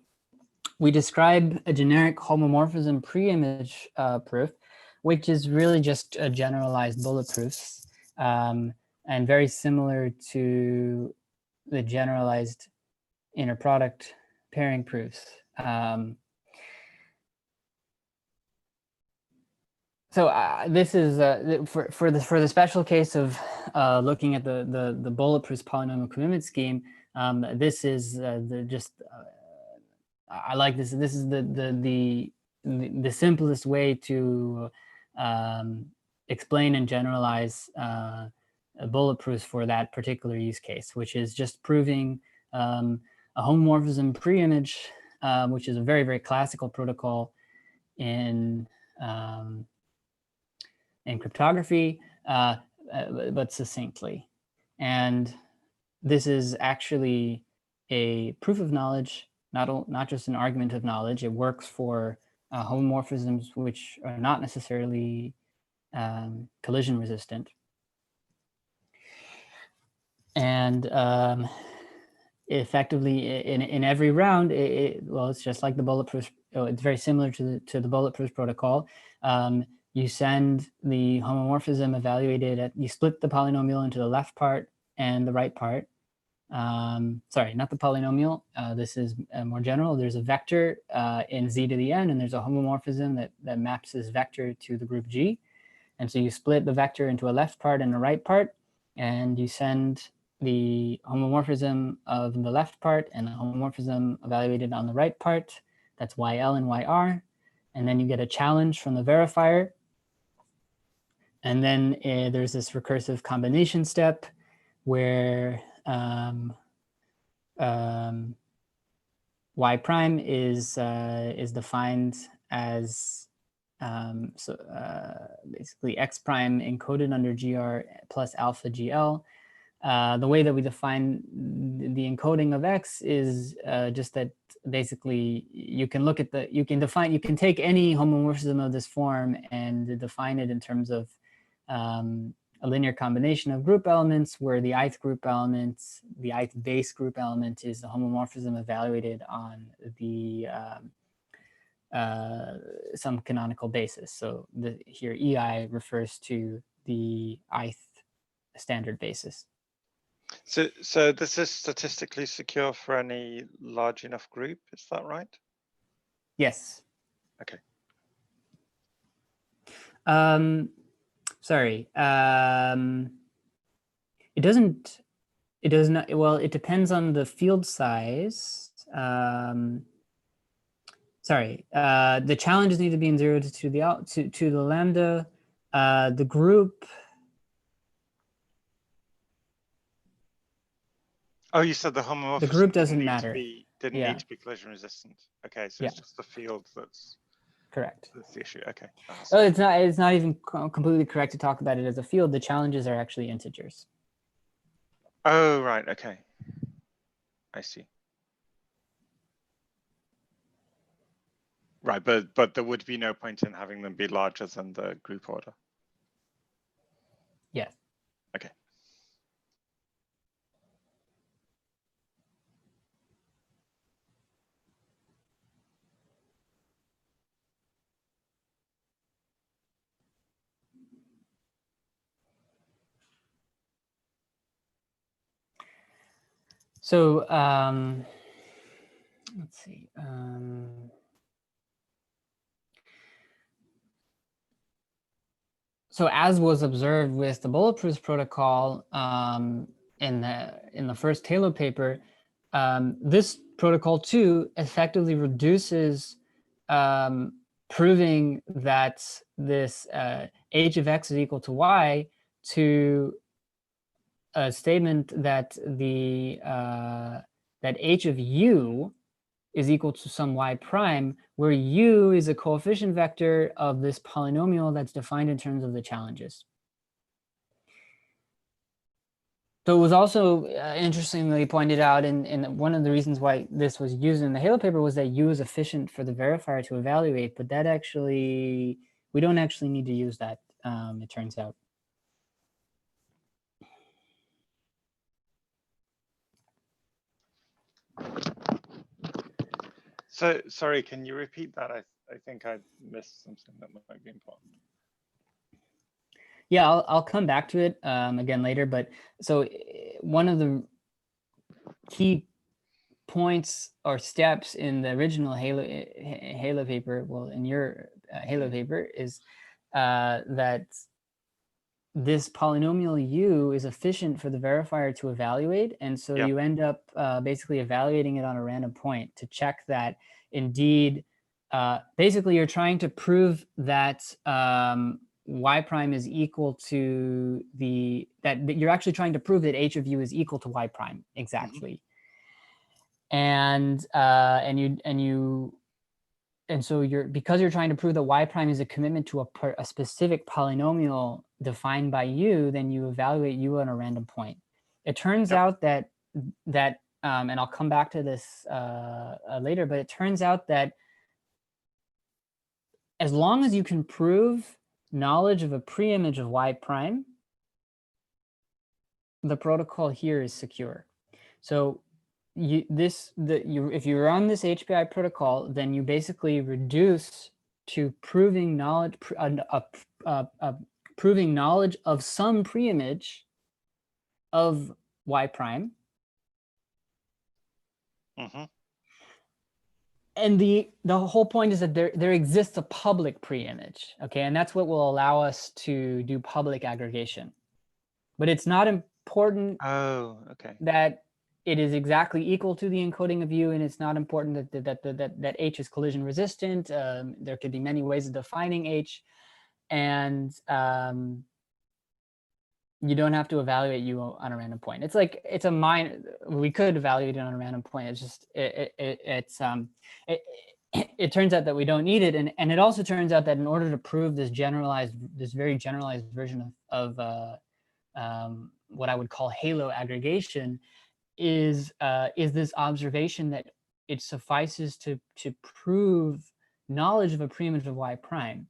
we describe a generic homomorphism pre-image proof, which is really just a generalized bulletproofs, and very similar to the generalized inner product pairing proofs. This is for the special case of looking at the bulletproofs polynomial commitment scheme. This is I like this. This is the simplest way to explain and generalize bulletproofs for that particular use case, which is just proving a homomorphism pre-image, which is a very, very classical protocol in cryptography, but succinctly. And this is actually a proof of knowledge, not just an argument of knowledge. It works for homomorphisms which are not necessarily collision resistant. And effectively, in every round, well, it's just like the bulletproof. It's very similar to the bulletproof protocol. You send the homomorphism evaluated you split the polynomial into the left part and the right part. Sorry, not the polynomial. This is more general. There's a vector in z to the n, and there's a homomorphism that maps this vector to the group G. And so you split the vector into a left part and a right part, and you send the homomorphism of the left part and the homomorphism evaluated on the right part. That's YL and YR. And then you get a challenge from the verifier. And then there's this recursive combination step where Y prime is defined as basically X prime encoded under GR plus alpha GL. The way that we define the encoding of X is just that basically you can look at you can take any homomorphism of this form and define it in terms of a linear combination of group elements where the ith group element, the ith base group element is the homomorphism evaluated on the some canonical basis. So here EI refers to the ith standard basis. So this is statistically secure for any large enough group, is that right? Yes. Okay. Sorry. It does not, well, it depends on the field size. Sorry, the challenges need to be in 0 to the lambda. The group. Oh, you said the homomorphism. The group doesn't matter. Didn't need to be collision resistant. Okay, so it's just the field that's correct. That's the issue. Okay. Oh, it's not even completely correct to talk about it as a field. The challenges are actually integers. Oh, right. Okay. I see. Right, but there would be no point in having them be larger than the group order. Yes. Okay. So let's see. So as was observed with the Bulletproofs protocol in the first Halo paper, this protocol too effectively reduces proving that this h of x is equal to y to a statement that that h of u is equal to some y prime, where u is a coefficient vector of this polynomial that's defined in terms of the challenges. So it was also interestingly pointed out, and one of the reasons why this was used in the Halo paper was that u is efficient for the verifier to evaluate, but that actually, we don't actually need to use that, it turns out. So, sorry, can you repeat that? I think I missed something that might be important. Yeah, I'll come back to it again later, but so one of the key points or steps in the original Halo paper, well, in your Halo paper, is that this polynomial u is efficient for the verifier to evaluate, and so you end up basically evaluating it on a random point to check that indeed, basically you're trying to prove that y prime is equal to that you're actually trying to prove that h of u is equal to y prime exactly. And so because you're trying to prove that y prime is a commitment to a specific polynomial defined by u, then you evaluate u on a random point. It turns out that and I'll come back to this later, but it turns out that as long as you can prove knowledge of a preimage of y prime, the protocol here is secure. So if you run this HPI protocol, then you basically reduce to proving knowledge proving knowledge of some preimage of y prime. And the whole point is that there exists a public preimage, okay? And that's what will allow us to do public aggregation. But it's not important that it is exactly equal to the encoding of u, and it's not important that h is collision resistant. There could be many ways of defining h, and you don't have to evaluate u on a random point. It's like we could evaluate it on a random point. It's just it turns out that we don't need it, and it also turns out that in order to prove this very generalized version of what I would call halo aggregation, is this observation that it suffices to prove knowledge of a preimage of y prime.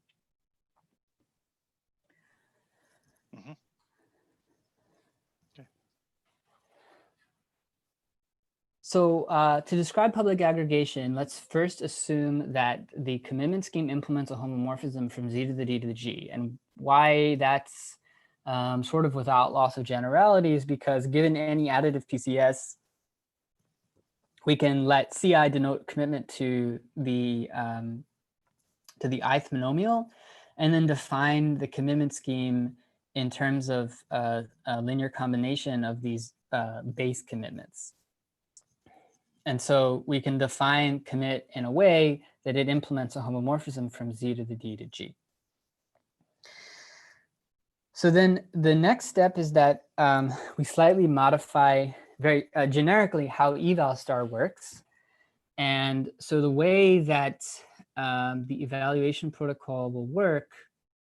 So to describe public aggregation, let's first assume that the commitment scheme implements a homomorphism from z to the d to the g. And why that's sort of without loss of generality is because given any additive PCS, we can let Ci denote commitment to the ith monomial, and then define the commitment scheme in terms of a linear combination of these base commitments. And so we can define commit in a way that it implements a homomorphism from z to the d to g. So then the next step is that we slightly modify very generically how eval star works. And so the way that the evaluation protocol will work,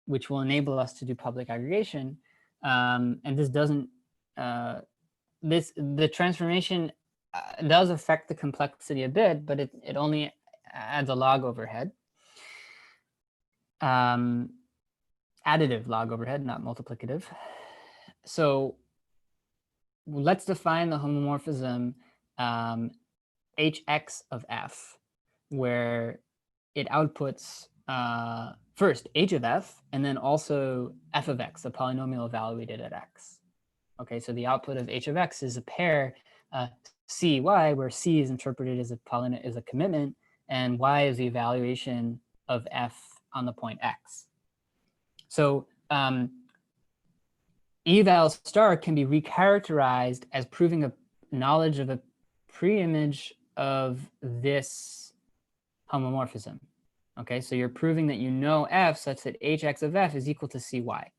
which will enable us to do public aggregation, and this doesn't, the transformation does affect the complexity a bit, but it only adds a log overhead. Additive log overhead, not multiplicative. So let's define the homomorphism hx of f, where it outputs first h of f, and then also f of x, a polynomial evaluated at x. Okay, so the output of h of x is a pair c, y, where c is interpreted as a commitment, and y is the evaluation of f on the point x. So eval star can be recharacterized as proving a knowledge of a preimage of this homomorphism. Okay, so you're proving that you know f such that hx of f is equal to cy.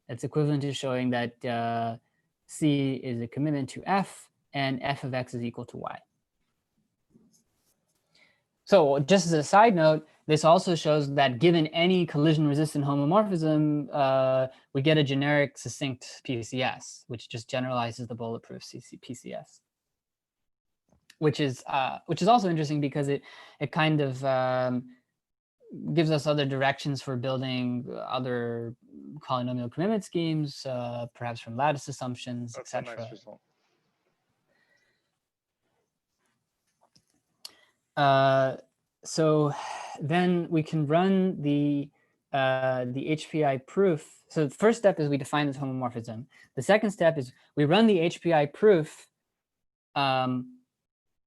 That's equivalent to showing that c is a commitment to f and f of x is equal to y. So just as a side note, this also shows that given any collision-resistant homomorphism, we get a generic succinct PCS, which just generalizes the bulletproof PCS. Which is also interesting because it kind of gives us other directions for building other polynomial commitment schemes, perhaps from lattice assumptions, etc. Nice result. So then we can run the HPI proof. So the first step is we define this homomorphism. The second step is we run the HPI proof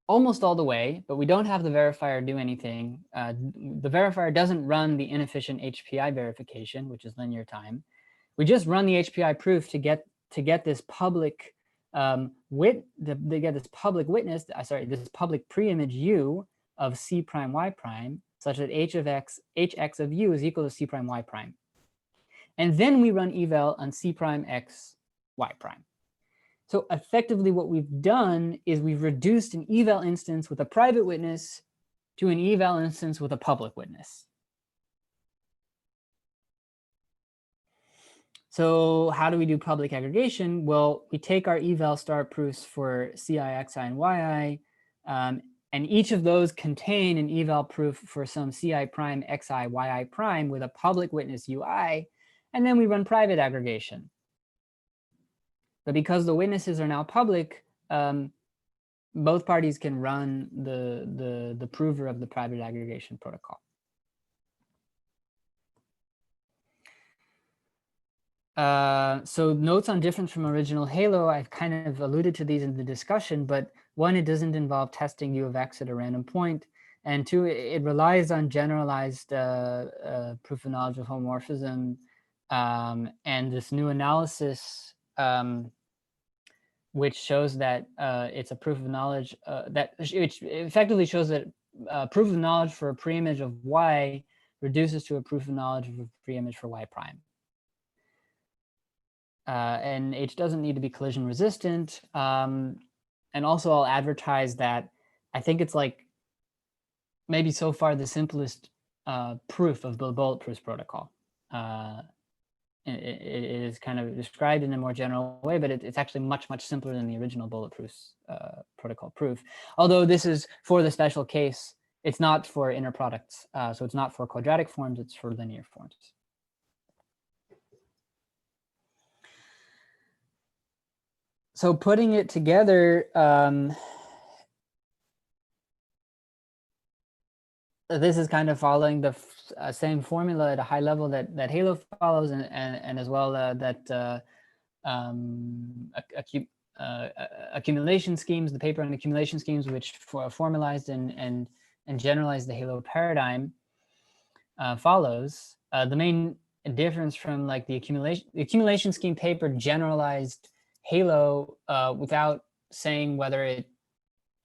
almost all the way, but we don't have the verifier do anything. The verifier doesn't run the inefficient HPI verification, which is linear time. We just run the HPI proof to get this public this public witness. This public preimage u of c prime y prime, such that hx of u is equal to c prime y prime. And then we run eval on C prime X Y prime. So effectively what we've done is we've reduced an eval instance with a private witness to an eval instance with a public witness. So how do we do public aggregation? Well, we take our eval star proofs for Ci, Xi, and Yi, and each of those contain an eval proof for some Ci prime, Xi, Yi prime with a public witness Ui, and then we run private aggregation. But because the witnesses are now public, both parties can run the prover of the private aggregation protocol. So notes on difference from original Halo, I've kind of alluded to these in the discussion, but one, it doesn't involve testing U of X at a random point. And two, it relies on generalized proof of knowledge of homomorphism and this new analysis, which shows that it's a proof of knowledge which effectively shows that proof of knowledge for a preimage of Y reduces to a proof of knowledge of a preimage for Y prime. And H doesn't need to be collision resistant. And also I'll advertise that I think it's like maybe so far the simplest proof of the Bulletproofs protocol. It is kind of described in a more general way, but it's actually much, much simpler than the original Bulletproofs protocol proof. Although this is for the special case, it's not for inner products. So it's not for quadratic forms, it's for linear forms. So putting it together, this is kind of following the same formula at a high level that Halo follows, and as well that accumulation schemes, the paper on accumulation schemes, which formalized and generalized the Halo paradigm, follows. The main difference from like the accumulation scheme paper generalized Halo without saying whether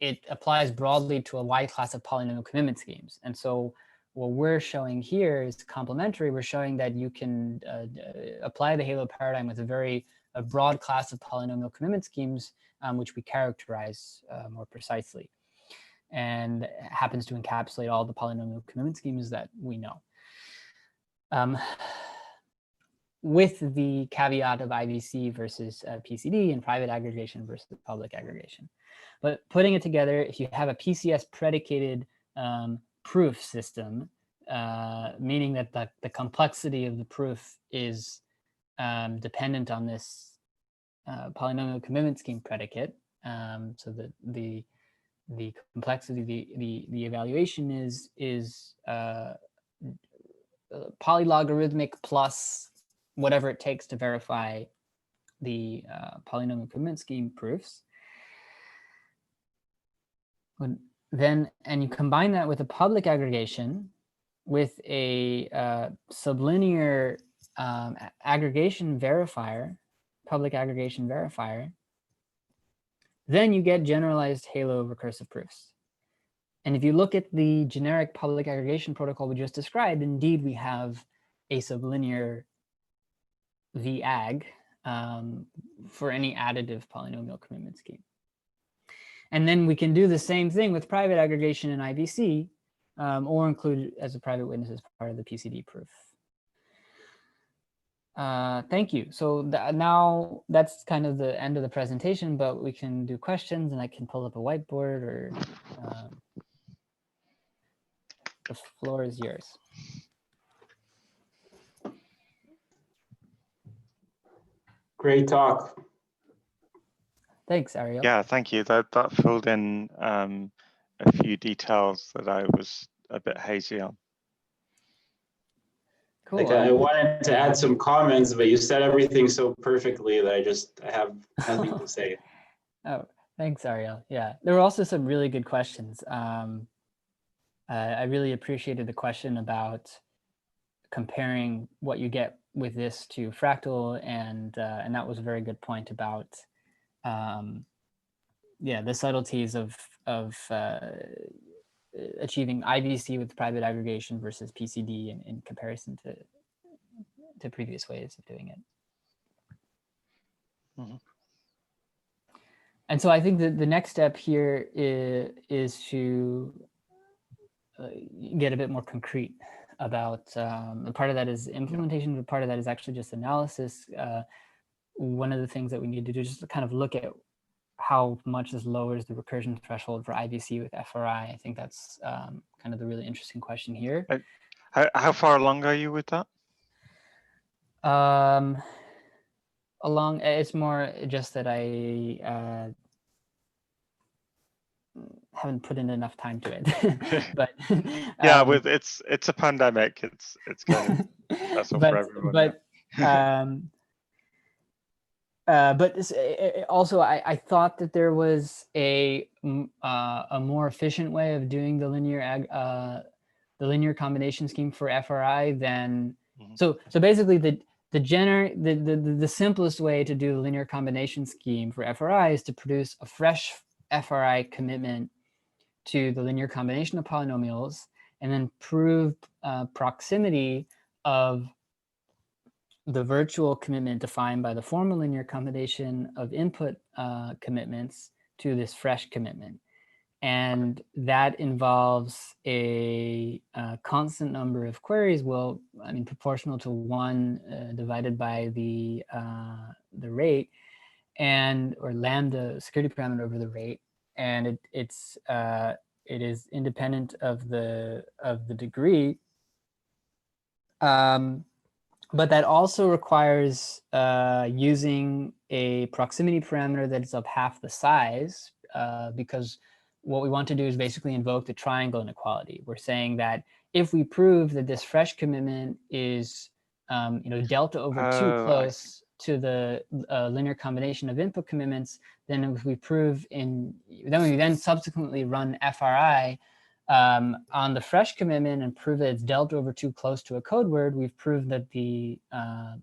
it applies broadly to a wide class of polynomial commitment schemes. And so what we're showing here is complementary. We're showing that you can apply the Halo paradigm with a broad class of polynomial commitment schemes, which we characterize more precisely, and happens to encapsulate all the polynomial commitment schemes that we know. With the caveat of IVC versus PCD and private aggregation versus public aggregation. But putting it together, if you have a PCS predicated proof system, meaning that the complexity of the proof is dependent on this polynomial commitment scheme predicate, so that the complexity, the evaluation is polylogarithmic plus whatever it takes to verify the polynomial commitment scheme proofs. Then, and you combine that with a public aggregation with a sublinear aggregation verifier, public aggregation verifier, then you get generalized Halo recursive proofs. And if you look at the generic public aggregation protocol we just described, indeed we have a sublinear VAG for any additive polynomial commitment scheme. And then we can do the same thing with private aggregation in IVC, or include as a private witness as part of the PCD proof. Thank you. So now that's kind of the end of the presentation, but we can do questions and I can pull up a whiteboard, or the floor is yours. Great talk. Thanks, Ariel. Yeah, thank you. That filled in a few details that I was a bit hazy on. Cool. Like I wanted to add some comments, but you said everything so perfectly that I have nothing to say. Oh, thanks, Ariel. Yeah, there were also some really good questions. I really appreciated the question about comparing what you get with this to fractal, and that was a very good point about yeah, the subtleties of achieving IVC with private aggregation versus PCD in comparison to previous ways of doing it. Mhm. And so I think that the next step here is to get a bit more concrete about the part of that is implementation, but part of that is actually just analysis. One of the things that we need to do is just to kind of look at how much this lowers the recursion threshold for IVC with FRI. I think that's kind of the really interesting question here. How far along are you with that? It's more just that I haven't put in enough time to it. But yeah, with it's a pandemic. It's kind of stressful for everyone. But also, I thought that there was a more efficient way of doing the linear combination scheme for FRI than so basically the simplest way to do the linear combination scheme for FRI is to produce a fresh FRI commitment to the linear combination of polynomials and then prove proximity of the virtual commitment defined by the formal linear combination of input commitments to this fresh commitment. And that involves a constant number of queries, well, I mean, proportional to 1 divided by the rate, or lambda security parameter over the rate. And it is independent of the degree. But that also requires using a proximity parameter that is of half the size, because what we want to do is basically invoke the triangle inequality. We're saying that if we prove that this fresh commitment is delta over 2 close to the linear combination of input commitments, then if we prove then we subsequently run FRI on the fresh commitment and prove that it's delta over 2 close to a code word, we've proved that the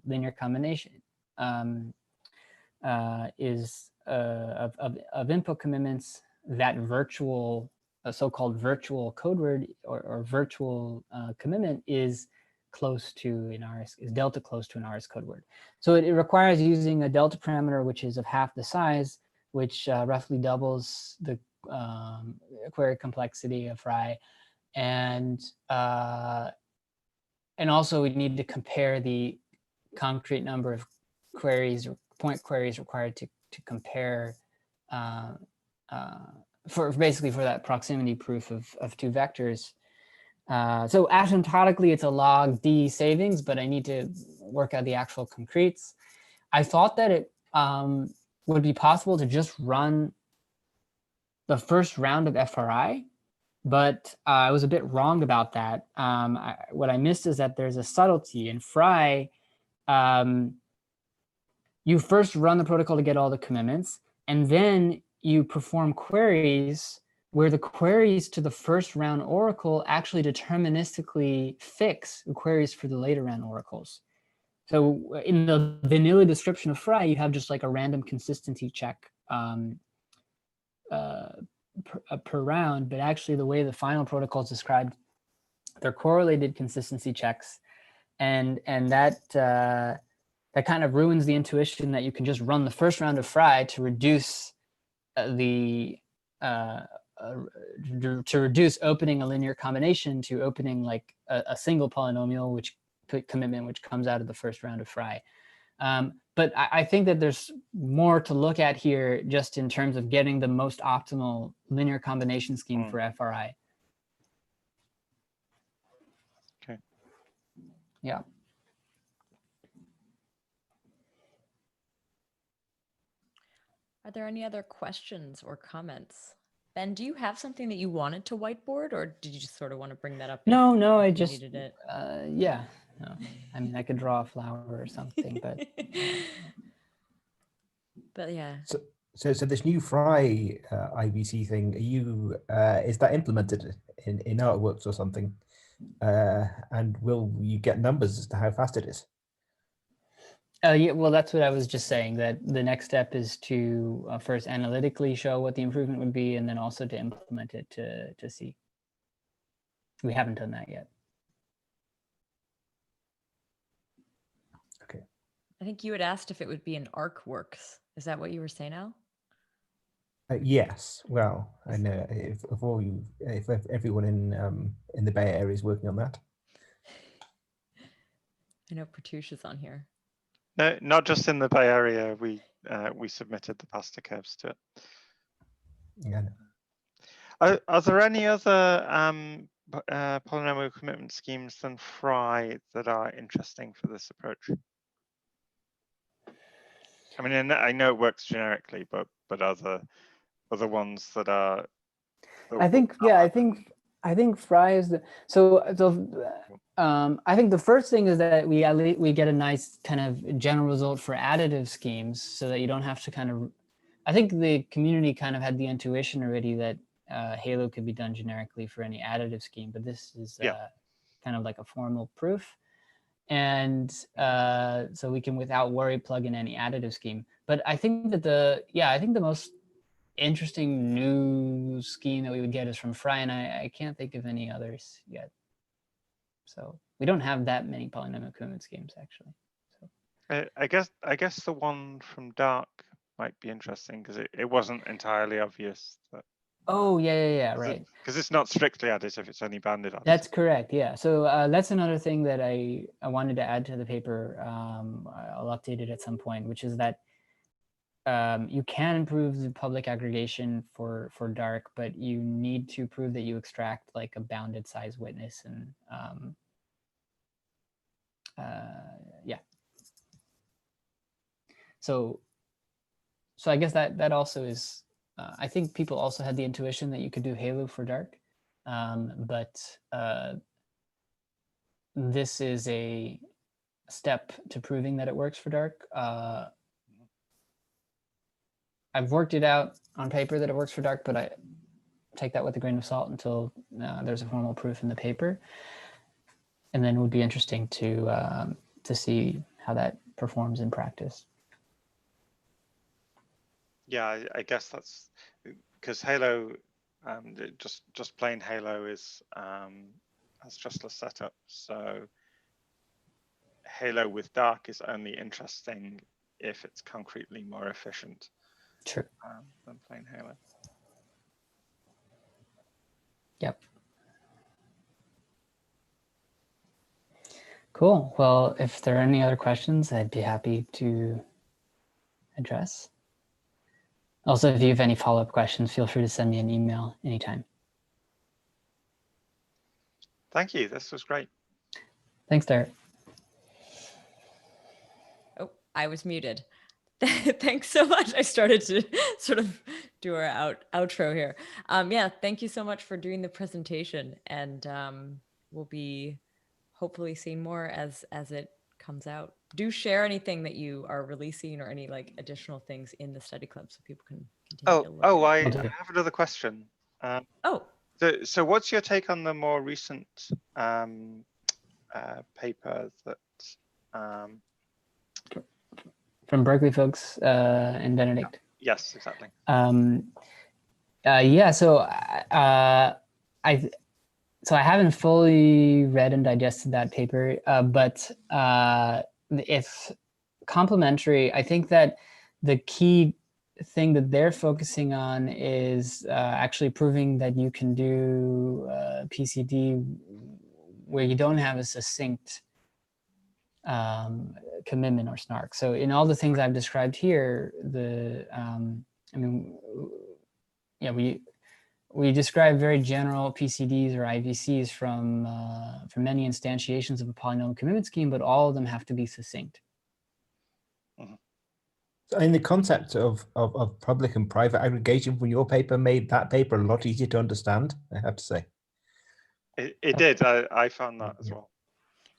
linear combination is of input commitments, that virtual, so-called virtual code word or virtual commitment is close to an RS, is delta close to an RS code word. So it requires using a delta parameter which is of half the size, which roughly doubles the query complexity of FRI, and also we need to compare the concrete number of queries or point queries required to compare for that proximity proof of 2 vectors. So asymptotically it's a log D savings, but I need to work out the actual concretes. I thought that it would be possible to just run the first round of FRI, but I was a bit wrong about that. What I missed is that there's a subtlety in FRI. You first run the protocol to get all the commitments, and then you perform queries where the queries to the first round oracle actually deterministically fix the queries for the later round oracles. So in the vanilla description of FRI, you have just like a random consistency check per round, but actually the way the final protocol is described, they're correlated consistency checks, and that kind of ruins the intuition that you can just run the first round of FRI to reduce opening a linear combination to opening like a single polynomial commitment which comes out of the first round of FRI. But I think that there's more to look at here just in terms of getting the most optimal linear combination scheme for FRI. Okay. Yeah. Are there any other questions or comments? Ben, do you have something that you wanted to whiteboard, or did you just sort of want to bring that up? No, I you just, needed it? Yeah. No. I mean, I could draw a flower or something, but. But yeah. So this new FRI IVC thing, is that implemented in Artworks or something? And will you get numbers as to how fast it is? Yeah, well, that's what I was just saying, that the next step is to first analytically show what the improvement would be, and then also to implement it to see. We haven't done that yet. I think you had asked if it would be an ArcWorks. Is that what you were saying, Al? Yes. Well, I know if everyone in the Bay Area is working on that. I know Pratouche is on here. No, not just in the Bay Area. We submitted the pasta curves to it. Yeah. Are there any other polynomial commitment schemes than Fry that are interesting for this approach? I mean, I know it works generically, but other ones that are. I think Fry is the I think the first thing is that we get a nice kind of general result for additive schemes, so that you don't have to kind of. I think the community kind of had the intuition already that Halo could be done generically for any additive scheme, but this is kind of like a formal proof, and so we can without worry plug in any additive scheme. But I think that the most interesting new scheme that we would get is from Fry, and I can't think of any others yet. So we don't have that many polynomial commitment schemes actually. So I guess the one from Dark might be interesting because it wasn't entirely obvious that. Oh yeah, right. Because it's not strictly additive; it's only bounded additive. That's correct. Yeah. So that's another thing that I wanted to add to the paper. I'll update it at some point, which is that you can improve the public aggregation for Dark, but you need to prove that you extract like a bounded size witness, and yeah. So I guess that also is. I think people also had the intuition that you could do Halo for Dark, but this is a step to proving that it works for Dark. I've worked it out on paper that it works for Dark, but I take that with a grain of salt until there's a formal proof in the paper, and then it would be interesting to see how that performs in practice. Yeah, I guess that's because Halo, just plain Halo is has trustless setup. So Halo with Dark is only interesting if it's concretely more efficient. True. Than plain Halo. Yep. Cool. Well, if there are any other questions, I'd be happy to address. Also, if you have any follow-up questions, feel free to send me an email anytime. Thank you. This was great. Thanks, Derek. Oh, I was muted. Thanks so much. I started to sort of do our outro here. Yeah, thank you so much for doing the presentation, and we'll be hopefully seeing more as it comes out. Do share anything that you are releasing or any like additional things in the study club so people can continue to look I at it. have another question. So what's your take on the more recent paper that from Berkeley folks and Benedict? Yes, exactly. Yeah, so I haven't fully read and digested that paper, but if complementary, I think that the key thing that they're focusing on is actually proving that you can do PCD where you don't have a succinct commitment or SNARK. So in all the things I've described here, we describe very general PCDs or IVCs from many instantiations of a polynomial commitment scheme, but all of them have to be succinct. So in the concept of public and private aggregation from your paper made that paper a lot easier to understand, I have to say. It did. I found that as well.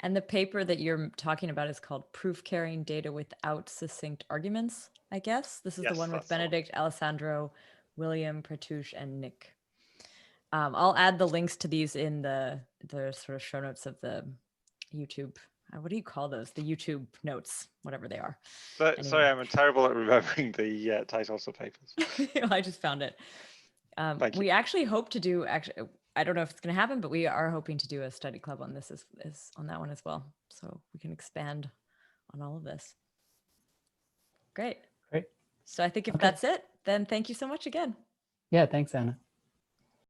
And the paper that you're talking about is called Proof Carrying Data Without Succinct Arguments, I guess. This is the one with Benedict, Alessandro, William, Pratouche, and Nick. I'll add the links to these in the sort of show notes of the YouTube. What do you call those? The YouTube notes, whatever they are. Anyway. Sorry, I'm terrible at remembering the titles of papers. I just found it. We actually hope to do, I don't know if it's going to happen, but we are hoping to do a study club on this is on that one as well. So we can expand on all of this. Great. Great. So I think if Okay. that's it, then thank you so much again. Yeah, thanks, Anna.